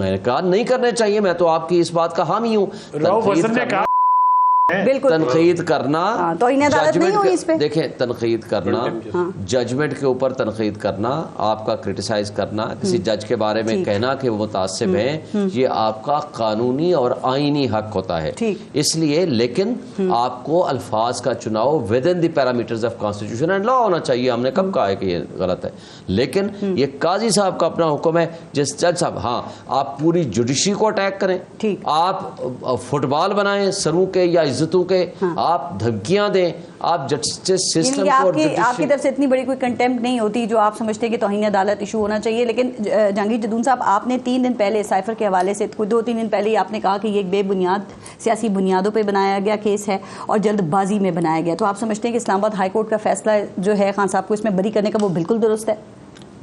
मैंने कहा नहीं करने चाहिए। मैं तो आपकी इस बात का हामी हूं। बिल्कुल तनकीद करना, तो इन्हें अदालत नहीं हुई इस पे। देखें, तनकीद करना, जजमेंट के ऊपर तनकीद करना, आपका क्रिटिसाइज करना, किसी जज के बारे में कहना कि वो मुतासिब हैं, ये आपका कानूनी और आईनी हक होता है। इसलिए लेकिन आपको अल्फाज का चुनाव with in the parameters of constitution and law होना चाहिए। हमने कब कहा है कि ये गलत है? लेकिन ये काजी साहब का अपना हुक्म है। जिस जज साहब, हाँ, आप पूरी जुडिशरी को अटैक करें, आप फुटबॉल बनाएं सरू के या इज्जतों के, आप धमकियां दें, आप जस्टिस सिस्टम को, आपकी तरफ से इतनी बड़ी कोई कंटेम्प्ट नहीं होती जो आप समझते हैं कि तौहीन अदालत इशू होना चाहिए। लेकिन जहांगीर जदून साहब, आपने 3 दिन पहले साइफर के हवाले से 2-3 दिन पहले ही आपने कहा कि ये एक बेबुनियाद सियासी बुनियादों पर बनाया गया केस है और जल्दबाजी में बनाया गया। तो आप समझते हैं कि इस्लामाबाद हाई कोर्ट का फैसला जो है खान साहब को इसमें बरी करने का वो बिल्कुल दुरुस्त है?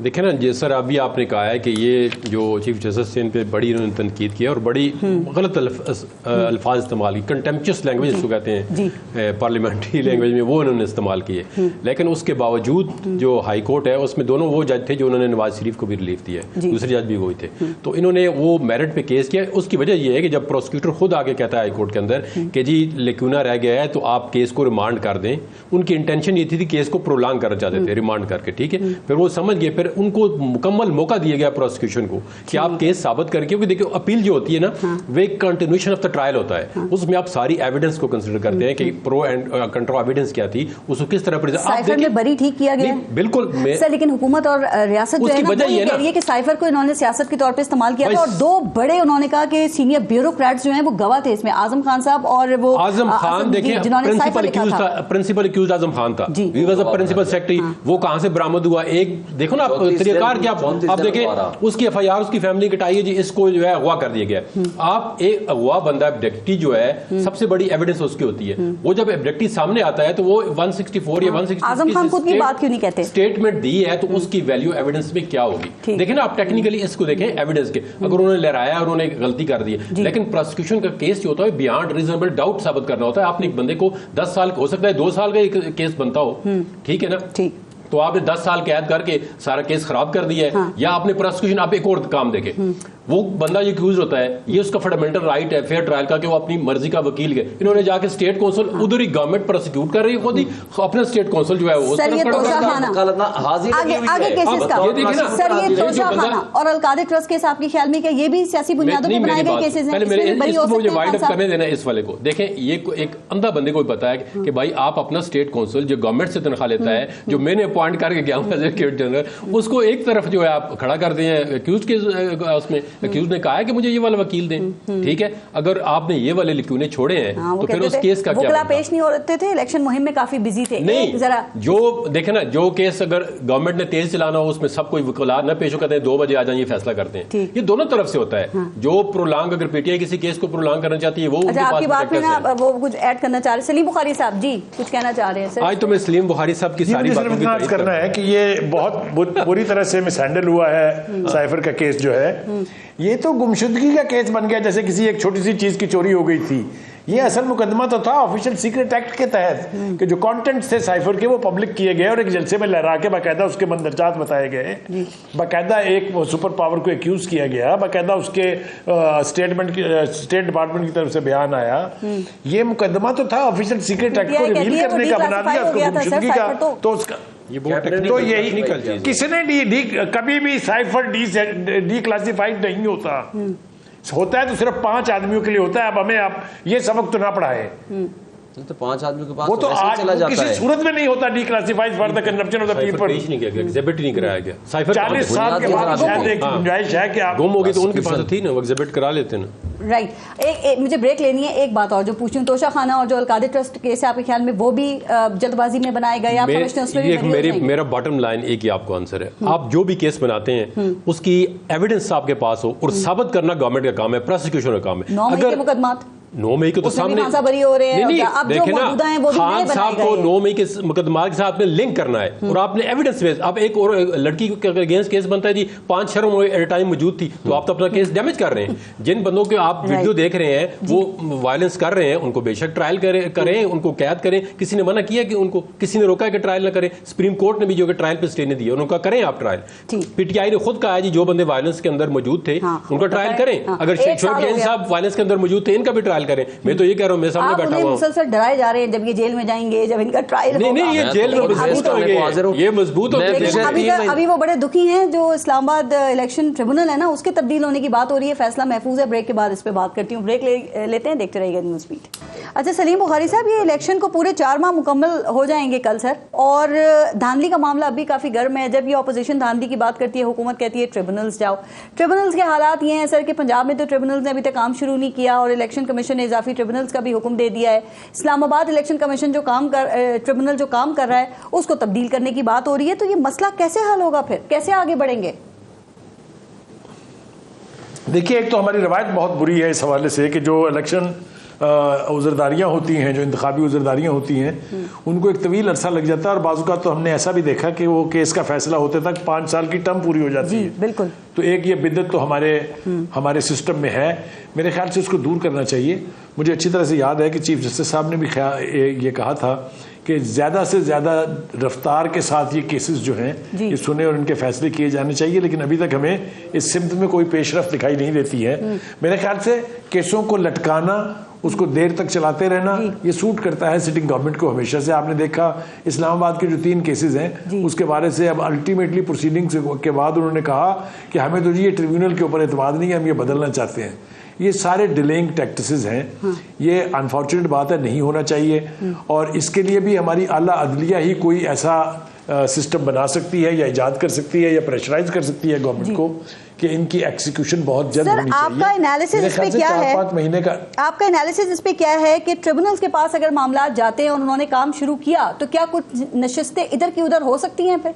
देखिए ना, जैसा अभी आपने कहा है कि ये जो चीफ जस्टिस से इन पे बड़ी इन्होंने तनकीद की और बड़ी गलत अल्फाज इस्तेमाल की, कंटेम्पचुअस लैंग्वेज जिसको कहते हैं पार्लियामेंट्री लैंग्वेज में, वो उन्होंने इस्तेमाल किए। लेकिन उसके बावजूद जो हाई कोर्ट है उसमें दोनों वो जज थे जो उन्होंने नवाज शरीफ को भी रिलीफ दिया, दूसरे जज भी वही थे। तो इन्होंने वो मेरिट पे केस किया। उसकी वजह यह है कि जब प्रोसिक्यूटर खुद आगे कहता है हाई कोर्ट के अंदर कि जी लेक्यूना रह गया है तो आप केस को रिमांड कर दें, उनकी इंटेंशन ये थी केस को प्रोलॉन्ग करना चाहते थे रिमांड करके, ठीक है। फिर वो समझ गए, फिर उनको मुकम्मल मौका दिया गया प्रोसिक्यूशन को कि आप केस साबित करके, क्योंकि देखिए अपील जो होती है ना वो एक कंटिन्यूएशन ऑफ द ट्रायल होता है, उसमें आप सारी एविडेंस को कंसीडर करते हैं कि प्रो एंड कंट्रा एविडेंस क्या थी, उसको किस तरह साइफर में बरी ठीक किया गया बिल्कुल सर। लेकिन हुकूमत और रियासत जो है ना, वो ये कह रही है कि साइफर को इन्होंने सियासत के तौर पर इस्तेमाल किया था और 2 बड़े उन्होंने कहा कि सीनियर ब्यूरोक्रेट्स जो हैं वो गवाह थे इसमें, आजम खान साहब और वो आजम खान, देखिए प्रिंसिपल एक्यूज्ड आजम खान था, he was a principal secretary. वो कहां से बरामद हुआ, एक देखो ना तरीकाकार क्या, आप देखें उसकी एफआईआर उसकी फैमिली कटाई है जी, इसको जो है अगवा कर दिया गया। आप एक अगवा बंदा एब्डक्टी जो है सबसे बड़ी एविडेंस उसकी होती है, वो जब एब्डक्टी सामने आता है तो वो 164 या 166 आजम खान खुद की बात क्यों नहीं कहते, स्टेटमेंट दी है तो उसकी वैल्यू एविडेंस में क्या होगी। देखें ना आप टेक्निकली इसको देखें एविडेंस के, अगर उन्होंने लहराया उन्होंने गलती कर दी है, लेकिन प्रोसिक्यूशन का केस जो होता है बियॉन्ड रीजनेबल डाउट साबित करना होता है। आपने एक बंदे को 10 साल हो सकता है 2 साल का केस बनता हो, ठीक है ना, ठीक, तो आपने 10 साल कैद करके सारा केस खराब कर दिया है। या आपने प्रोसिक्यूशन, आप एक और काम देखें, वो बंदा जो एक्यूज होता है ये उसका फंडामेंटल राइट है फेयर ट्रायल का कि वो अपनी मर्जी का वकील है। इन्होंने जाके स्टेट काउंसिल उधर ही गवर्नमेंट प्रोसिक्यूट कर रही है, खुद ही अपना स्टेट काउंसिल जो है वो और अलकादे ट्रस्ट केस आपके ख्याल में क्या ये भी सियासी बुनियादों पर बनाए गए केसेस हैं? मुझे वाइड अप करने देना इस वाले को। देखें ये एक अंधा बंदे को पता है कि भाई आप अपना स्टेट काउंसिल जो गवर्नमेंट से तनख्वाह लेता है, जो मैंने अपॉइंट करके गया हूं एज ए जनरल, उसको एक तरफ जो है आप खड़ा कर दिए हैं एक्यूज के उसमें। एक्यूज ने कहा है कि मुझे ये वाला वकील दें, ठीक है। अगर आपने ये वाले लिक्यूने छोड़े हैं तो फिर उस केस का क्या पेश नहीं होते थे, इलेक्शन मुहिम में काफी बिजी थे। नहीं जरा जो देखे ना, जो केस अगर गवर्नमेंट ने तेज चलाना हो उसमें सब कोई वकील न पेश हो, कहते हैं 2 बजे आ जाए, ये फैसला करते हैं। ये दोनों तरफ से होता है। जो प्रोलॉन्ग, अगर पीटीआई किसी केस को प्रोलॉन्ग करना चाहती है वो आपकी बात में ना वो कुछ ऐड करना चाह रहे हैं। सलीम बुखारी साहब जी कुछ कहना चाह रहे हैं सर। आज तो मैं सलीम बुखारी साहब की सारी बातों की करना है कि ये बहुत बुरी तरह से मिसहैंडल हुआ है साइफर का केस जो है। ये तो गुमशुदगी का केस बन गया, जैसे किसी एक छोटी सी चीज की चोरी हो गई थी। ये असल मुकदमा तो था ऑफिशियल सीक्रेट एक्ट के तहत कि जो कंटेंट्स थे साइफर के वो पब्लिक किए गए और एक जलसे में लहरा के बाकायदा उसके मंदरजात बताए गए, बाकायदा एक सुपर पावर को एक्यूज किया गया, बाकायदा उसके स्टेट डिपार्टमेंट की तरफ से बयान आया। ये मुकदमा तो था ऑफिशियल सीक्रेट एक्ट को रिवील करने का, बना दिया उसको गुमशुदगी का। तो उसका तो यही किसने कभी भी साइफर डी क्लासिफाइड नहीं होता है तो सिर्फ 5 आदमियों के लिए होता है। अब हमें आप ये सबक तो ना पढ़ाए, तो 5 आदमियों के पास वो तो आज चला जाता किसी है। सूरत में नहीं होता D classified for the consumption of the people. पेश नहीं किया गया, एग्जिबिट नहीं कराया गया। साइफर 40 साल के बाद शायद एक गुंजाइश है कि आप गुम हो गई तो उनके पास थी ना, वो एग्जिबिट करा लेते ना। राइट। एक मुझे ब्रेक लेनी है, एक बात और जो पूछूं, तोशा खाना और जो अलकादे ट्रस्ट केस है आपके ख्याल में वो भी जल्दबाजी में बनाए गए? आप समझते हैं उसमें मेरा बॉटम लाइन एक ही आपको आंसर है, आप जो भी केस बनाते हैं उसकी एविडेंस आपके पास हो और साबित करना गवर्नमेंट का काम है, प्रोसिक्यूशन का काम है। 9 मई के मुकदमात 9 मई को तो सामने बरी हो रहे हैं। अब जो मौजूदा हैं वो भी खान साहब को 9 मई के मुकदमा के साथ में लिंक करना है और आपने एविडेंस बेस। अब एक और लड़की के अगेंस्ट केस बनता है जी, 5 शर्म एट टाइम मौजूद थी, तो आप तो अपना केस डैमेज कर रहे हैं। जिन बंदों के आप वीडियो देख रहे हैं वो वायलेंस कर रहे हैं, उनको बेशक ट्रायल करें, उनको कैद करें। किसी ने मना किया कि उनको, किसी ने रोका है कि ट्रायल ना करें। सुप्रीम कोर्ट ने भी जो कि ट्रायल पे स्टे ने दिया, उनका करें आप ट्रायल। पीटीआई ने खुद कहा है जी जो बंदे वायलेंस के अंदर मौजूद थे उनका ट्रायल करें। अगर शोएब साहब वायलेंस के अंदर मौजूद थे, इनका भी ट्रायल करें। मैं तो कह रहा हूं, मैं सामने बैठा हुआ हूं। मुसलसल डराए जा रहे हैं जब ये जेल में जाएंगे, जब इनका ट्रायल होगा। नहीं, ये जेल में ये मजबूत होंगे। अभी वो बड़े दुखी हैं जो इस्लामाबाद इलेक्शन ट्रिब्यूनल है ना, उसके तब्दील होने की बात हो रही है। फैसला महफूज है। ब्रेक के बाद इस पे बात करती हूँ। ब्रेक लेते हैं, देखते रहिएगा न्यूज़ बीट। अच्छा सलीम बुखारी साहब, ये इलेक्शन को पूरे 4 माह मुकम्मल हो जाएंगे कल सर, और धांधली का मामला अभी काफी गर्म है। जब ये ऑपोजिशन धांधली की बात करती है, हुकूमत कहती है ट्रिब्यूनल्स जाओ। ट्रिब्यूनल्स के हालात ये हैं सर कि पंजाब में तो ट्रिब्यूनल्स ने अभी तक काम शुरू नहीं किया और इलेक्शन कमीशन कमीशन ने इजाफी ट्रिब्यूनल्स का भी हुक्म दे दिया है। इस्लामाबाद इलेक्शन कमीशन जो ट्रिब्यूनल जो काम कर रहा है उसको तब्दील करने की बात हो रही है। तो ये मसला कैसे हल होगा, फिर कैसे आगे बढ़ेंगे? देखिए, एक तो हमारी रवायत बहुत बुरी है इस हवाले से कि जो इलेक्शन उज़रदारियाँ होती हैं, जो इंतखाबी उज़रदारियाँ होती हैं, उनको एक तवील अरसा लग जाता है और बाज़ औक़ात तो हमने ऐसा भी देखा कि वो केस का फैसला होते तक 5 साल की टर्म पूरी हो जाती है। बिल्कुल। तो एक ये बिद्दत तो हमारे सिस्टम में है, मेरे ख्याल से उसको दूर करना चाहिए। मुझे अच्छी तरह से याद है कि चीफ जस्टिस साहब ने भी ये कहा था कि ज़्यादा से ज़्यादा रफ्तार के साथ ये केसेस जो हैं ये सुने और इनके फैसले किए जाने चाहिए, लेकिन अभी तक हमें इस सिमत में कोई पेशरफ दिखाई नहीं देती है। मेरे ख्याल से केसों को लटकाना, उसको देर तक चलाते रहना, ये सूट करता है सिटिंग गवर्नमेंट को हमेशा से। आपने देखा इस्लामाबाद के जो 3 केसेस हैं उसके बारे से अब अल्टीमेटली प्रोसीडिंग्स के बाद उन्होंने कहा कि हमें तो ये ट्रिब्यूनल के ऊपर एतमाद नहीं है, हम ये बदलना चाहते हैं। ये सारे डिलेइंग टैक्टिसेस हैं, ये अनफॉर्चुनेट बात है, नहीं होना चाहिए। और इसके लिए भी हमारी आला अदलिया ही कोई ऐसा सिस्टम बना सकती है या इजाद कर सकती है या प्रेशराइज कर सकती है गवर्नमेंट को कि इनकी एक्सिक्यूशन बहुत जल्द होनी चाहिए। आपका एनालिसिस इस पे क्या है? 4-5 महीने का आपका एनालिसिस इस पे क्या है कि ट्रिब्यूनल्स के पास अगर मामला जाते हैं और उन्होंने काम शुरू किया तो क्या कुछ नशिस्तें इधर की उधर हो सकती हैं फिर?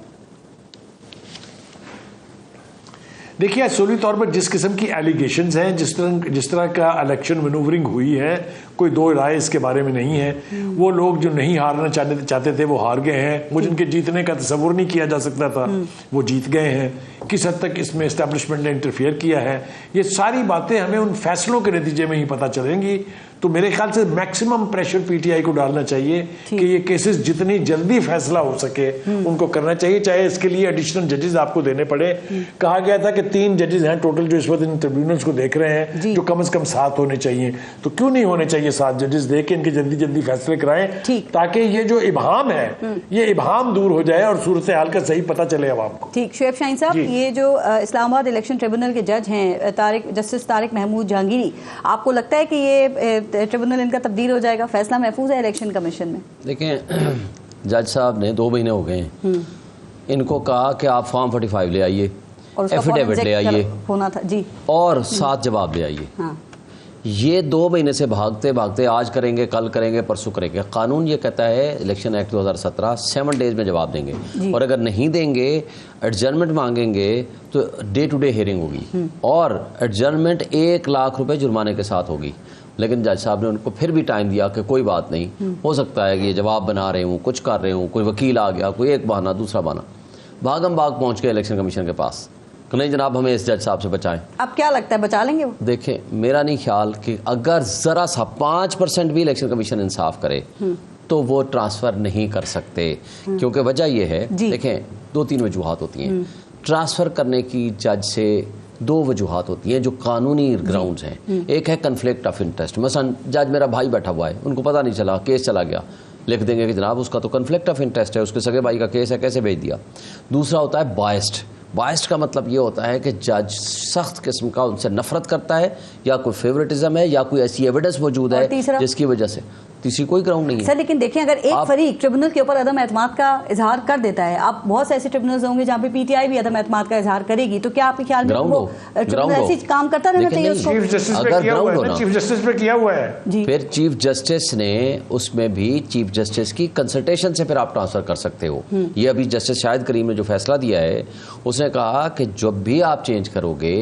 देखिए, असूली तौर पर जिस किस्म की एलिगेशंस हैं, जिस तरह का इलेक्शन मैनूवरिंग हुई है, कोई दो राय इसके बारे में नहीं है। वो लोग जो नहीं हारना चाहते थे वो हार गए हैं। मुझे इनके जीतने का तस्वुर नहीं किया जा सकता था, वो जीत गए हैं। किस हद तक इसमें एस्टेब्लिशमेंट ने इंटरफेयर किया है, ये सारी बातें हमें उन फैसलों के नतीजे में ही पता चलेंगी। तो मेरे ख्याल से मैक्सिमम प्रेशर पीटीआई को डालना चाहिए कि ये केसेस जितनी जल्दी फैसला हो सके उनको करना चाहिए, चाहे इसके लिए एडिशनल जजेस आपको देने पड़े। कहा गया था कि 3 जजेस हैं टोटल जो इस वक्त इन ट्रिब्यूनल्स को देख रहे हैं, जो कम से कम 7 होने चाहिए। तो क्यों नहीं होने चाहिए 7 जजेस? दे के इनके जल्दी जल्दी फैसले कराएं ताकि ये जो इबहाम है ये इबहाम दूर हो जाए और सूरत हाल का सही पता चले अवाम को। ठीक, शुएब शाहीन साहब, ये जो इस्लामाबाद इलेक्शन ट्रिब्यूनल के जज हैं जस्टिस तारिक महमूद जहांगीरी, आपको लगता है कि ये ट्रिब्यूनल इनका तब्दील हो जाएगा? फैसला महफूज है इलेक्शन कमीशन में? देखिए, जज साहब ने 2 महीने हो गए हैं, इनको कहा कि आप फॉर्म 45 ले आइए, एफिडेविट ले आइए होना था जी, और 7 जवाब ले आइए। ये 2 महीने से भागते भागते आज करेंगे, कल करेंगे, परसों करेंगे। कानून ये कहता है, इलेक्शन एक्ट 2017 7 डेज में जवाब देंगे, और अगर नहीं देंगे, एडजर्नमेंट मांगेंगे तो डे टू डे हियरिंग होगी और एडजर्नमेंट 1 लाख रुपए जुर्माने के साथ होगी। लेकिन जज साहब ने उनको फिर भी टाइम दिया कि कोई बात नहीं, हो सकता है कि ये जवाब बना रहे हूँ, कुछ कर रहे हूँ, कोई वकील आ गया, कोई एक बहाना दूसरा बहाना, भागम भाग पहुँच गए इलेक्शन कमीशन के पास। नहीं जनाब, हमें इस जज साहब से बचाएं। अब क्या लगता है, बचा लेंगे वो? देखें, मेरा नहीं ख्याल कि अगर ज़रा सा 5% भी इलेक्शन कमीशन इंसाफ करे तो वो ट्रांसफ़र नहीं कर सकते, क्योंकि वजह ये है, देखें 2-3 वजूहात होती हैं ट्रांसफ़र करने की। जज से 2 वजूहात होती हैं जो कानूनी ग्राउंड्स हैं। एक है कन्फ्लिक्ट ऑफ इंटरेस्ट, मसलन जज मेरा भाई बैठा हुआ है, उनको पता नहीं चला, केस चला गया, लिख देंगे कि जनाब उसका तो कन्फ्लिक्ट ऑफ इंटरेस्ट है, उसके सगे भाई का केस है, कैसे भेज दिया। दूसरा होता है बायस्ड का मतलब ये होता है कि जज सख्त किस्म का उनसे नफरत करता है, या कोई फेवरेटिज्म है, या कोई ऐसी एविडेंस मौजूद है जिसकी वजह से। तीसरी कोई ग्राउंड नहीं है सर। लेकिन देखिए, अगर एक फरीक ट्रिब्यूनल के ऊपर अदम एतमाद का इजहार कर देता है, आप बहुत से ऐसे ट्रिब्यूनल्स होंगे जहाँ पे पीटीआई भी अदम एतमाद का इजहार करेगी, तो क्या आपके ख्याल में वो ट्रिब्यूनल ऐसी काम करता रहना चाहिए उसको? चीफ जस्टिस पे किया हुआ है, फिर चीफ जस्टिस ने उसमें भी चीफ जस्टिस की कंसल्टेशन से फिर आप ट्रांसफर कर सकते हो। ये अभी जस्टिस शाहिद करीम ने जो फैसला दिया है, उसने कहा कि जब भी आप चेंज करोगे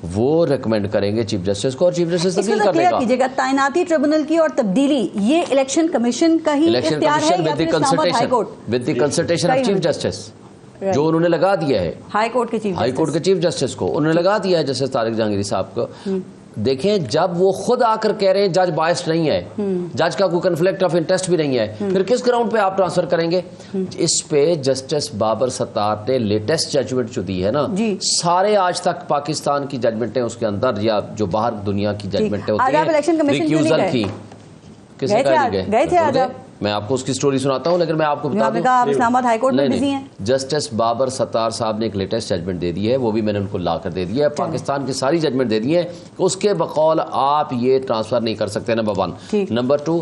वो रिकमेंड करेंगे चीफ जस्टिस को, और चीफ जस्टिस तब्दील कर देगा। तैनाती ट्रिब्यूनल की और तब्दीली ये इलेक्शन कमीशन का ही इख्तियार है या फिर Islamabad high court with the consultation of chief justice जो उन्होंने लगा दिया है, हाई कोर्ट के चीफ जस्टिस को उन्होंने लगा दिया है, जस्टिस तारिक जहांगीरी साहब को। देखें, जब वो खुद आकर कह रहे हैं जज बायस्ड नहीं है, जज का कोई कन्फ्लिक्ट ऑफ इंटरेस्ट भी नहीं है, फिर किस ग्राउंड पे आप ट्रांसफर करेंगे? इस पे जस्टिस बाबर सत्तार ने लेटेस्ट जजमेंट जो दी है ना, सारे आज तक पाकिस्तान की जजमेंटें उसके अंदर या जो बाहर दुनिया की जजमेंटें होती हैं रिक्यूजल की, किसने गए थे आज आप? मैं आपको उसकी स्टोरी सुनाता हूं, लेकिन मैं आपको बता दूं, आप इस्लामाबाद हाई कोर्ट में बिजी हैं। जस्टिस बाबर सत्तार साहब ने एक लेटेस्ट जजमेंट दे दी है, वो भी मैंने उनको ला कर दे दिया है। पाकिस्तान की सारी जजमेंट दे दी है, उसके बकौल आप ये ट्रांसफर नहीं कर सकते। नंबर 1। नंबर 2,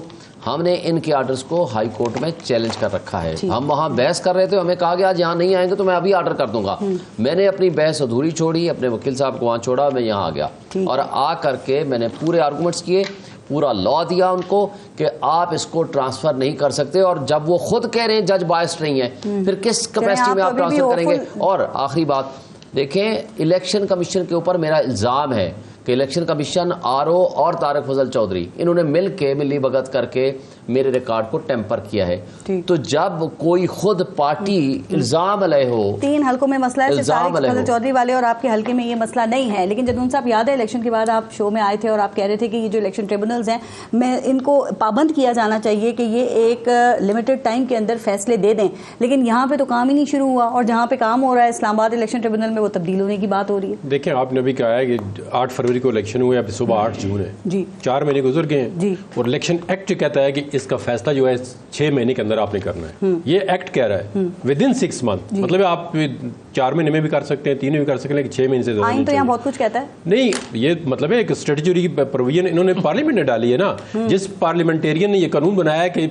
हमने इनके आर्डर्स को हाई कोर्ट में चैलेंज कर रखा है। हम वहाँ बहस कर रहे थे, हमें कहा गया आज यहाँ नहीं आएंगे तो मैं अभी ऑर्डर कर दूंगा। मैंने अपनी बहस अधूरी छोड़ी, अपने वकील साहब को वहाँ छोड़ा, मैं यहाँ आ गया और आ करके मैंने पूरे आर्गूमेंट्स किए, पूरा लॉ दिया उनको कि आप इसको ट्रांसफर नहीं कर सकते, और जब वो खुद कह रहे हैं जज बायस्ड नहीं है, फिर किस कैपेसिटी में आप ट्रांसफर करेंगे। और आखिरी बात देखें, इलेक्शन कमीशन के ऊपर मेरा इल्ज़ाम है कि इलेक्शन कमीशन, आरओ और तारिक फजल चौधरी, इन्होंने मिल के मिली भगत करके मेरे रिकॉर्ड को टेम्पर किया है। तो जब कोई खुद पार्टी इल्जाम अलग हो, 3 हलकों में मसला है, तारिक फजल चौधरी वाले और आपके हल्के में ये मसला नहीं है। लेकिन जदून साहब, याद है इलेक्शन के बाद आप शो में आए थे और आप कह रहे थे कि ये जो इलेक्शन ट्रिब्यूनल्स हैं, मैं इनको पाबंद किया जाना चाहिए कि ये एक लिमिटेड टाइम के अंदर फैसले दे दें। लेकिन यहाँ पे तो काम ही नहीं शुरू हुआ, और जहाँ पे काम हो रहा है इस्लामाबाद इलेक्शन ट्रिब्यूनल में, वो तब्दील होने की बात हो रही है। देखिए, आपने अभी कहा है कि 8 फरवरी को इलेक्शन हुए, अभी सुबह 8 जून है जी, 4 महीने गुजर गए हैं। और इलेक्शन एक्ट कहता है कि इसका फैसला जो है 6 महीने के अंदर आपने करना है। ये एक्ट कह रहा है विद इन 6 मंथ, मतलब आप 4 महीने में भी कर सकते हैं, 3 में भी कर सकते हैं, लेकिन 6 महीने से ज्यादा आइन तो यहाँ बहुत कुछ कहता है। नहीं, ये मतलब है एक स्ट्रेटजी की प्रोविजन इन्होंने पार्लियामेंट ने डाली है ना। जिस पार्लियामेंटेरियन ने ये कानून बनाया है कि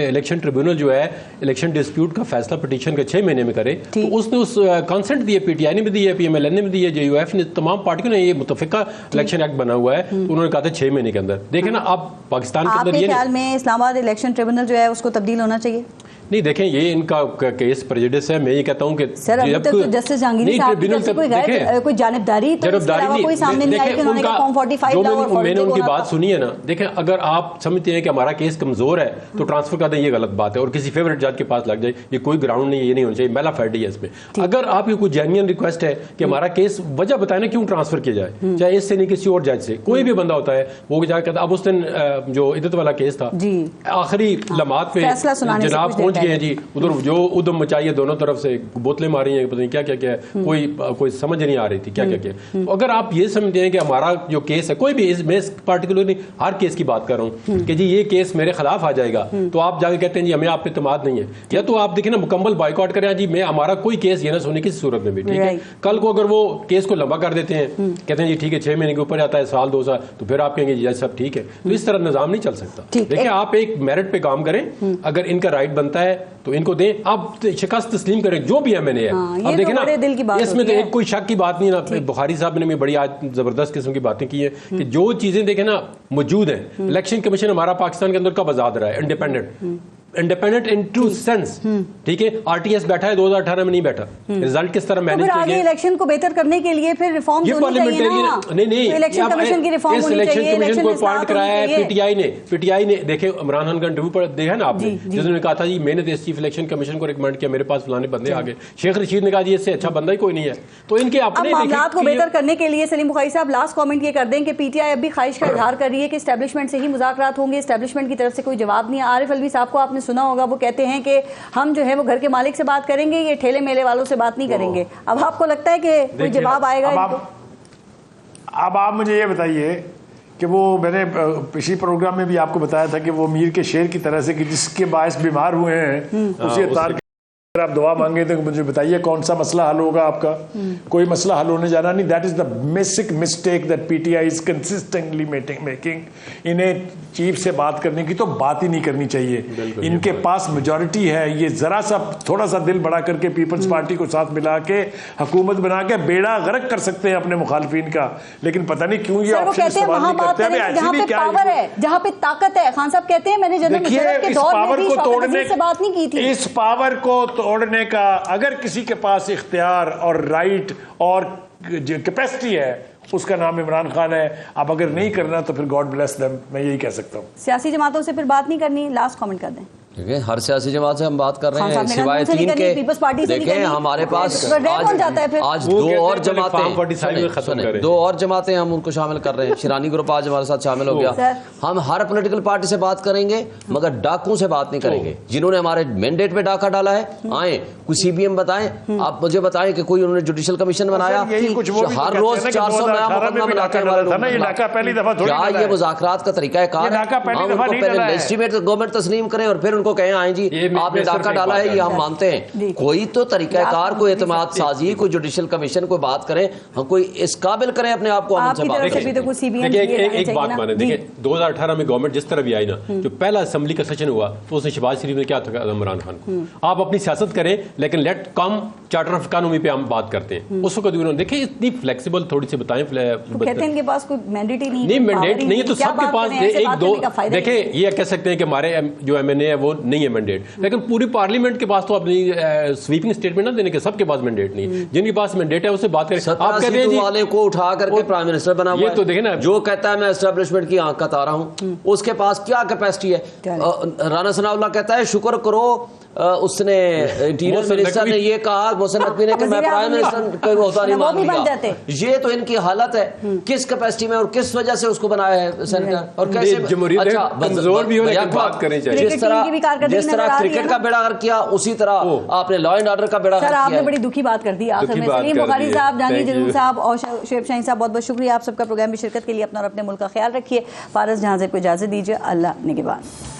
इलेक्शन ट्रिब्यूनल जो है इलेक्शन डिस्प्यूट का फैसला पिटीशन के 6 महीने में करे, तो उसने उस कंसेंट दिए, पीटीआई ने भी दी है, पीएमएलएन ने भी दी है, जेयूएफ ने, तमाम पार्टियों ने ये मुतफिका इलेक्शन एक्ट बना हुआ है, तो उन्होंने कहा था 6 महीने के अंदर। देखें ना, आप पाकिस्तान के अंदर, आपके ख्याल में इस्लामाबाद इलेक्शन ट्रिब्यूनल जो है उसको तब्दील होना चाहिए? नहीं, देखें, ये इनका केस प्रेजुडिस है। मैं ये कहता हूं कि सर, अभी तक तो जस्टिस जहांगीर साहब की तरफ से कोई जानबदारी तो इसके अलावा कोई सामने नहीं आई कि उन्होंने कहा फॉर्म 45 लाओ और 40 मैंने उनकी बात सुनी है ना। देखें, अगर आप समझते हैं कि हमारा केस कमजोर है तो ट्रांसफर कर दें, ये गलत बात है, और किसी फेवरेट जज के पास लग जाए, ये कोई ग्राउंड नहीं, ये नहीं होना चाहिए, मेला फैडी है इसमें। अगर आपकी कोई जेन्युइन रिक्वेस्ट है कि हमारा केस, वजह बताए ना क्यों ट्रांसफर किया जाए, चाहे इससे नहीं किसी और जज से, कोई भी बंदा होता है वो जाकर, अब उस दिन जो इद्दत वाला केस था, आखिरी लम्हात पे जनाब पहुंच गए हैं जी, उधर जो उदम मचाई है, दोनों तरफ से बोतलें मारी हैं, पता नहीं क्या क्या क्या है, कोई समझ नहीं आ रही थी क्या क्या क्या। तो अगर आप ये समझते हैं कि हमारा जो केस है, कोई भी, मैं पार्टिकुलर नहीं, हर केस की बात कर रहा हूँ कि जी ये केस मेरे खिलाफ आ जाएगा, तो आप जाके कहते हैं जी हमें आप पे इत्मीनान नहीं है, या तो आप देखिए ना मुकम्मल बाइकआउट करें, जी मैं हमारा कोई केस ये ना होने की सूरत में भी, ठीक है। कल को अगर वो केस को लंबा कर देते हैं, कहते हैं जी ठीक है 6 महीने के ऊपर जाता है, साल 2 साल, तो फिर आप कहेंगे जी सब ठीक है। तो इस तरह निजाम नहीं चल सकता। देखिए, आप एक मेरिट पे काम करें, अगर इनका राइट बनता है तो इनको दें, आप शिकस्त तस्लीम करें जो भी एमएनए है। अब देखें ना, इसमें तो एक कोई शक की बात नहीं ना। बुखारी साहब ने बड़ी आज जबरदस्त किस्म की बातें की है कि जो चीजें देखें ना मौजूद हैं, इलेक्शन कमीशन हमारा पाकिस्तान के अंदर कब आजाद रहा है, इंडिपेंडेंट इन ट्रू सेंस, ठीक है। आरटीएस बैठा है 2018 में नहीं बैठा, रिजल्ट किस तरह मैनेज किया गया। इलेक्शन को बेहतर करने के लिए फिर रिफॉर्म नहीं, इलेक्शन कमीशन की रिफॉर्म होनी चाहिए। इलेक्शन कमीशन को अपॉइंट कराया है पीटीआई ने। देखे इमरान खान का इंटरव्यू पर देखा ना आपने, जिसने कहा था जी मैंने तो चीफ इलेक्शन कमीशन को रिकमेंड किया, मेरे पास फलाने बंदे आ गए। शेख रशीद ने कहा जी इससे अच्छा बंदा ही कोई नहीं है। तो इनके अपने मामलात को बेहतर करने के लिए सलीम बुखारी साहब लास्ट कमेंट ये कर दें कि पीटीआई अब भी ख्वाहिश का इजहार कर रही है कि एस्टैब्लिशमेंट से ही मुज़ाकरात होंगे, एस्टैब्लिशमेंट की तरफ से कोई जवाब नहीं है। आरिफ अलवी साहब को आपने सुना होगा, वो कहते हैं कि हम जो है वो घर के मालिक से बात करेंगे, ये ठेले मेले वालों से बात नहीं करेंगे। अब आपको लगता है कि कोई जवाब आएगा? अब आप मुझे ये बताइए कि वो मैंने पिछले प्रोग्राम में भी आपको बताया था कि वो मीर के शेर की तरह से कि जिसके बायस बीमार हुए हैं उसे तार अगर आप दुआ मांगे तो मुझे बताइए कौन सा मसला हल होगा आपका। कोई मसला हल होने जाना नहीं। That is the basic mistake that PTI is consistently making. इन्हें चीफ से बात करने की तो बात ही नहीं करनी चाहिए। इनके पास मेजॉरिटी है, ये जरा सा थोड़ा सा दिल बड़ा करके पीपल्स पार्टी को साथ मिला के हुकूमत बना के बेड़ा गर्क कर सकते हैं अपने मुखालफिन का, लेकिन पता नहीं क्यों ये ऑप्शन इस्तेमाल नहीं करते हैं। जहां पे पावर है, जहां पे ताकत है, खान साहब कहते हैं मैंने जनरल मुशर्रफ के दौर में भी शौकत अजीज से बात नहीं की थी। इस पावर को तोड़ने का अगर किसी के पास इख्तियार और राइट और जो कैपेसिटी है उसका नाम इमरान खान है। अब अगर नहीं करना तो फिर गॉड ब्लेस देम, मैं यही कह सकता हूँ। सियासी जमातों से फिर बात नहीं करनी, लास्ट कमेंट कर दें। देखिए हर सियासी जमात से हम बात कर रहे हैं सिवाय 3 के। देखें हमारे पास आज 2 और जमातें, 2 और जमातें हम उनको शामिल कर रहे हैं। शिरानी ग्रुप आज हमारे साथ शामिल हो गया। हम हर पॉलिटिकल पार्टी से बात करेंगे मगर डाकू से बात नहीं करेंगे। जिन्होंने हमारे मैंडेट पे डाका डाला है आए, कोई सीबीएम बताएं, आप मुझे बताएं कि कोई उन्होंने जुडिशियल कमीशन बनाया, हर रोज 400 नया मुकदमा बनाते हैं। क्या ये मुज़ाकरात का तरीका है? हम उनको पहले लेजिस्लेटिव गवर्नमेंट तस्लीम करें और फिर उनको कहें आए जी आपने डाका डाला है, ये हम मानते हैं। कोई तो तरीकाकार, कोई एतमाद साजी, कोई जुडिशल कमीशन, कोई बात करें, हम कोई इस काबिल करें अपने आप को अमन से बात करें। एक बात माने, देखिए 2018 में गवर्नमेंट जिस तरह भी आई ना, जो पहला असेंबली का सेशन हुआ तो उसने शहबाज शरीफ ने क्या था इमरान खान को, आप अपनी सियासत करें लेकिन let come charter of economy पे हम बात करते हैं। उस वक्त उन्होंने देखिए इतनी फ्लेक्सिबल थोड़ी सी बताएं, कहते हैं इनके पास कोई मैंडेट ही नहीं, मैंडेट नहीं है तो सबके पास एक दो, देखिए ये कह सकते हैं कि हमारे जो एमएनए है वो नहीं है मैंडेट, लेकिन पूरी पार्लियामेंट के पास तो अपनी स्वीपिंग स्टेटमेंट ना देने के, सबके पास मैंडेट नहीं। जिनके पास मैंडेट है उससे बात करें। आप कहते हैं वाले को उठा करके प्राइम मिनिस्टर बना हुआ है, तो देखे ना, जो कहता है मैं एस्टेब्लिशमेंट की आंख का तारा हूं, उसके पास क्या कैपेसिटी है। राना सनाउल्लाह कहता है शुक्र करो उसने इंटीरियर मिनिस्टर ने ये कहा, मोहसिन नकवी ने कि मैं प्राइम मिनिस्टर का होता नहीं मान लिया। ये तो इनकी हालत है, किस कैपेसिटी में और किस वजह से उसको बनाया है सेनेटर, और कैसे कमजोर भी होने की बात करनी चाहिए। जिस तरह क्रिकेट का बेड़ा गर्क किया, उसी तरह आपने लॉ एंड ऑर्डर का बेड़ा गर्क किया। आपने बड़ी दुखी बात कर दी आखिर में। सलीम बुखारी साहब, जानी जरूर साहब और शुएब शाहीन साहब, बहुत बहुत शुक्रिया आप सबका प्रोग्राम में शिरकत के लिए। अपना और अपने मुल्क का ख्याल रखिए। फारस जहां से को इजाजत दीजिए। अल्लाह निगहबान।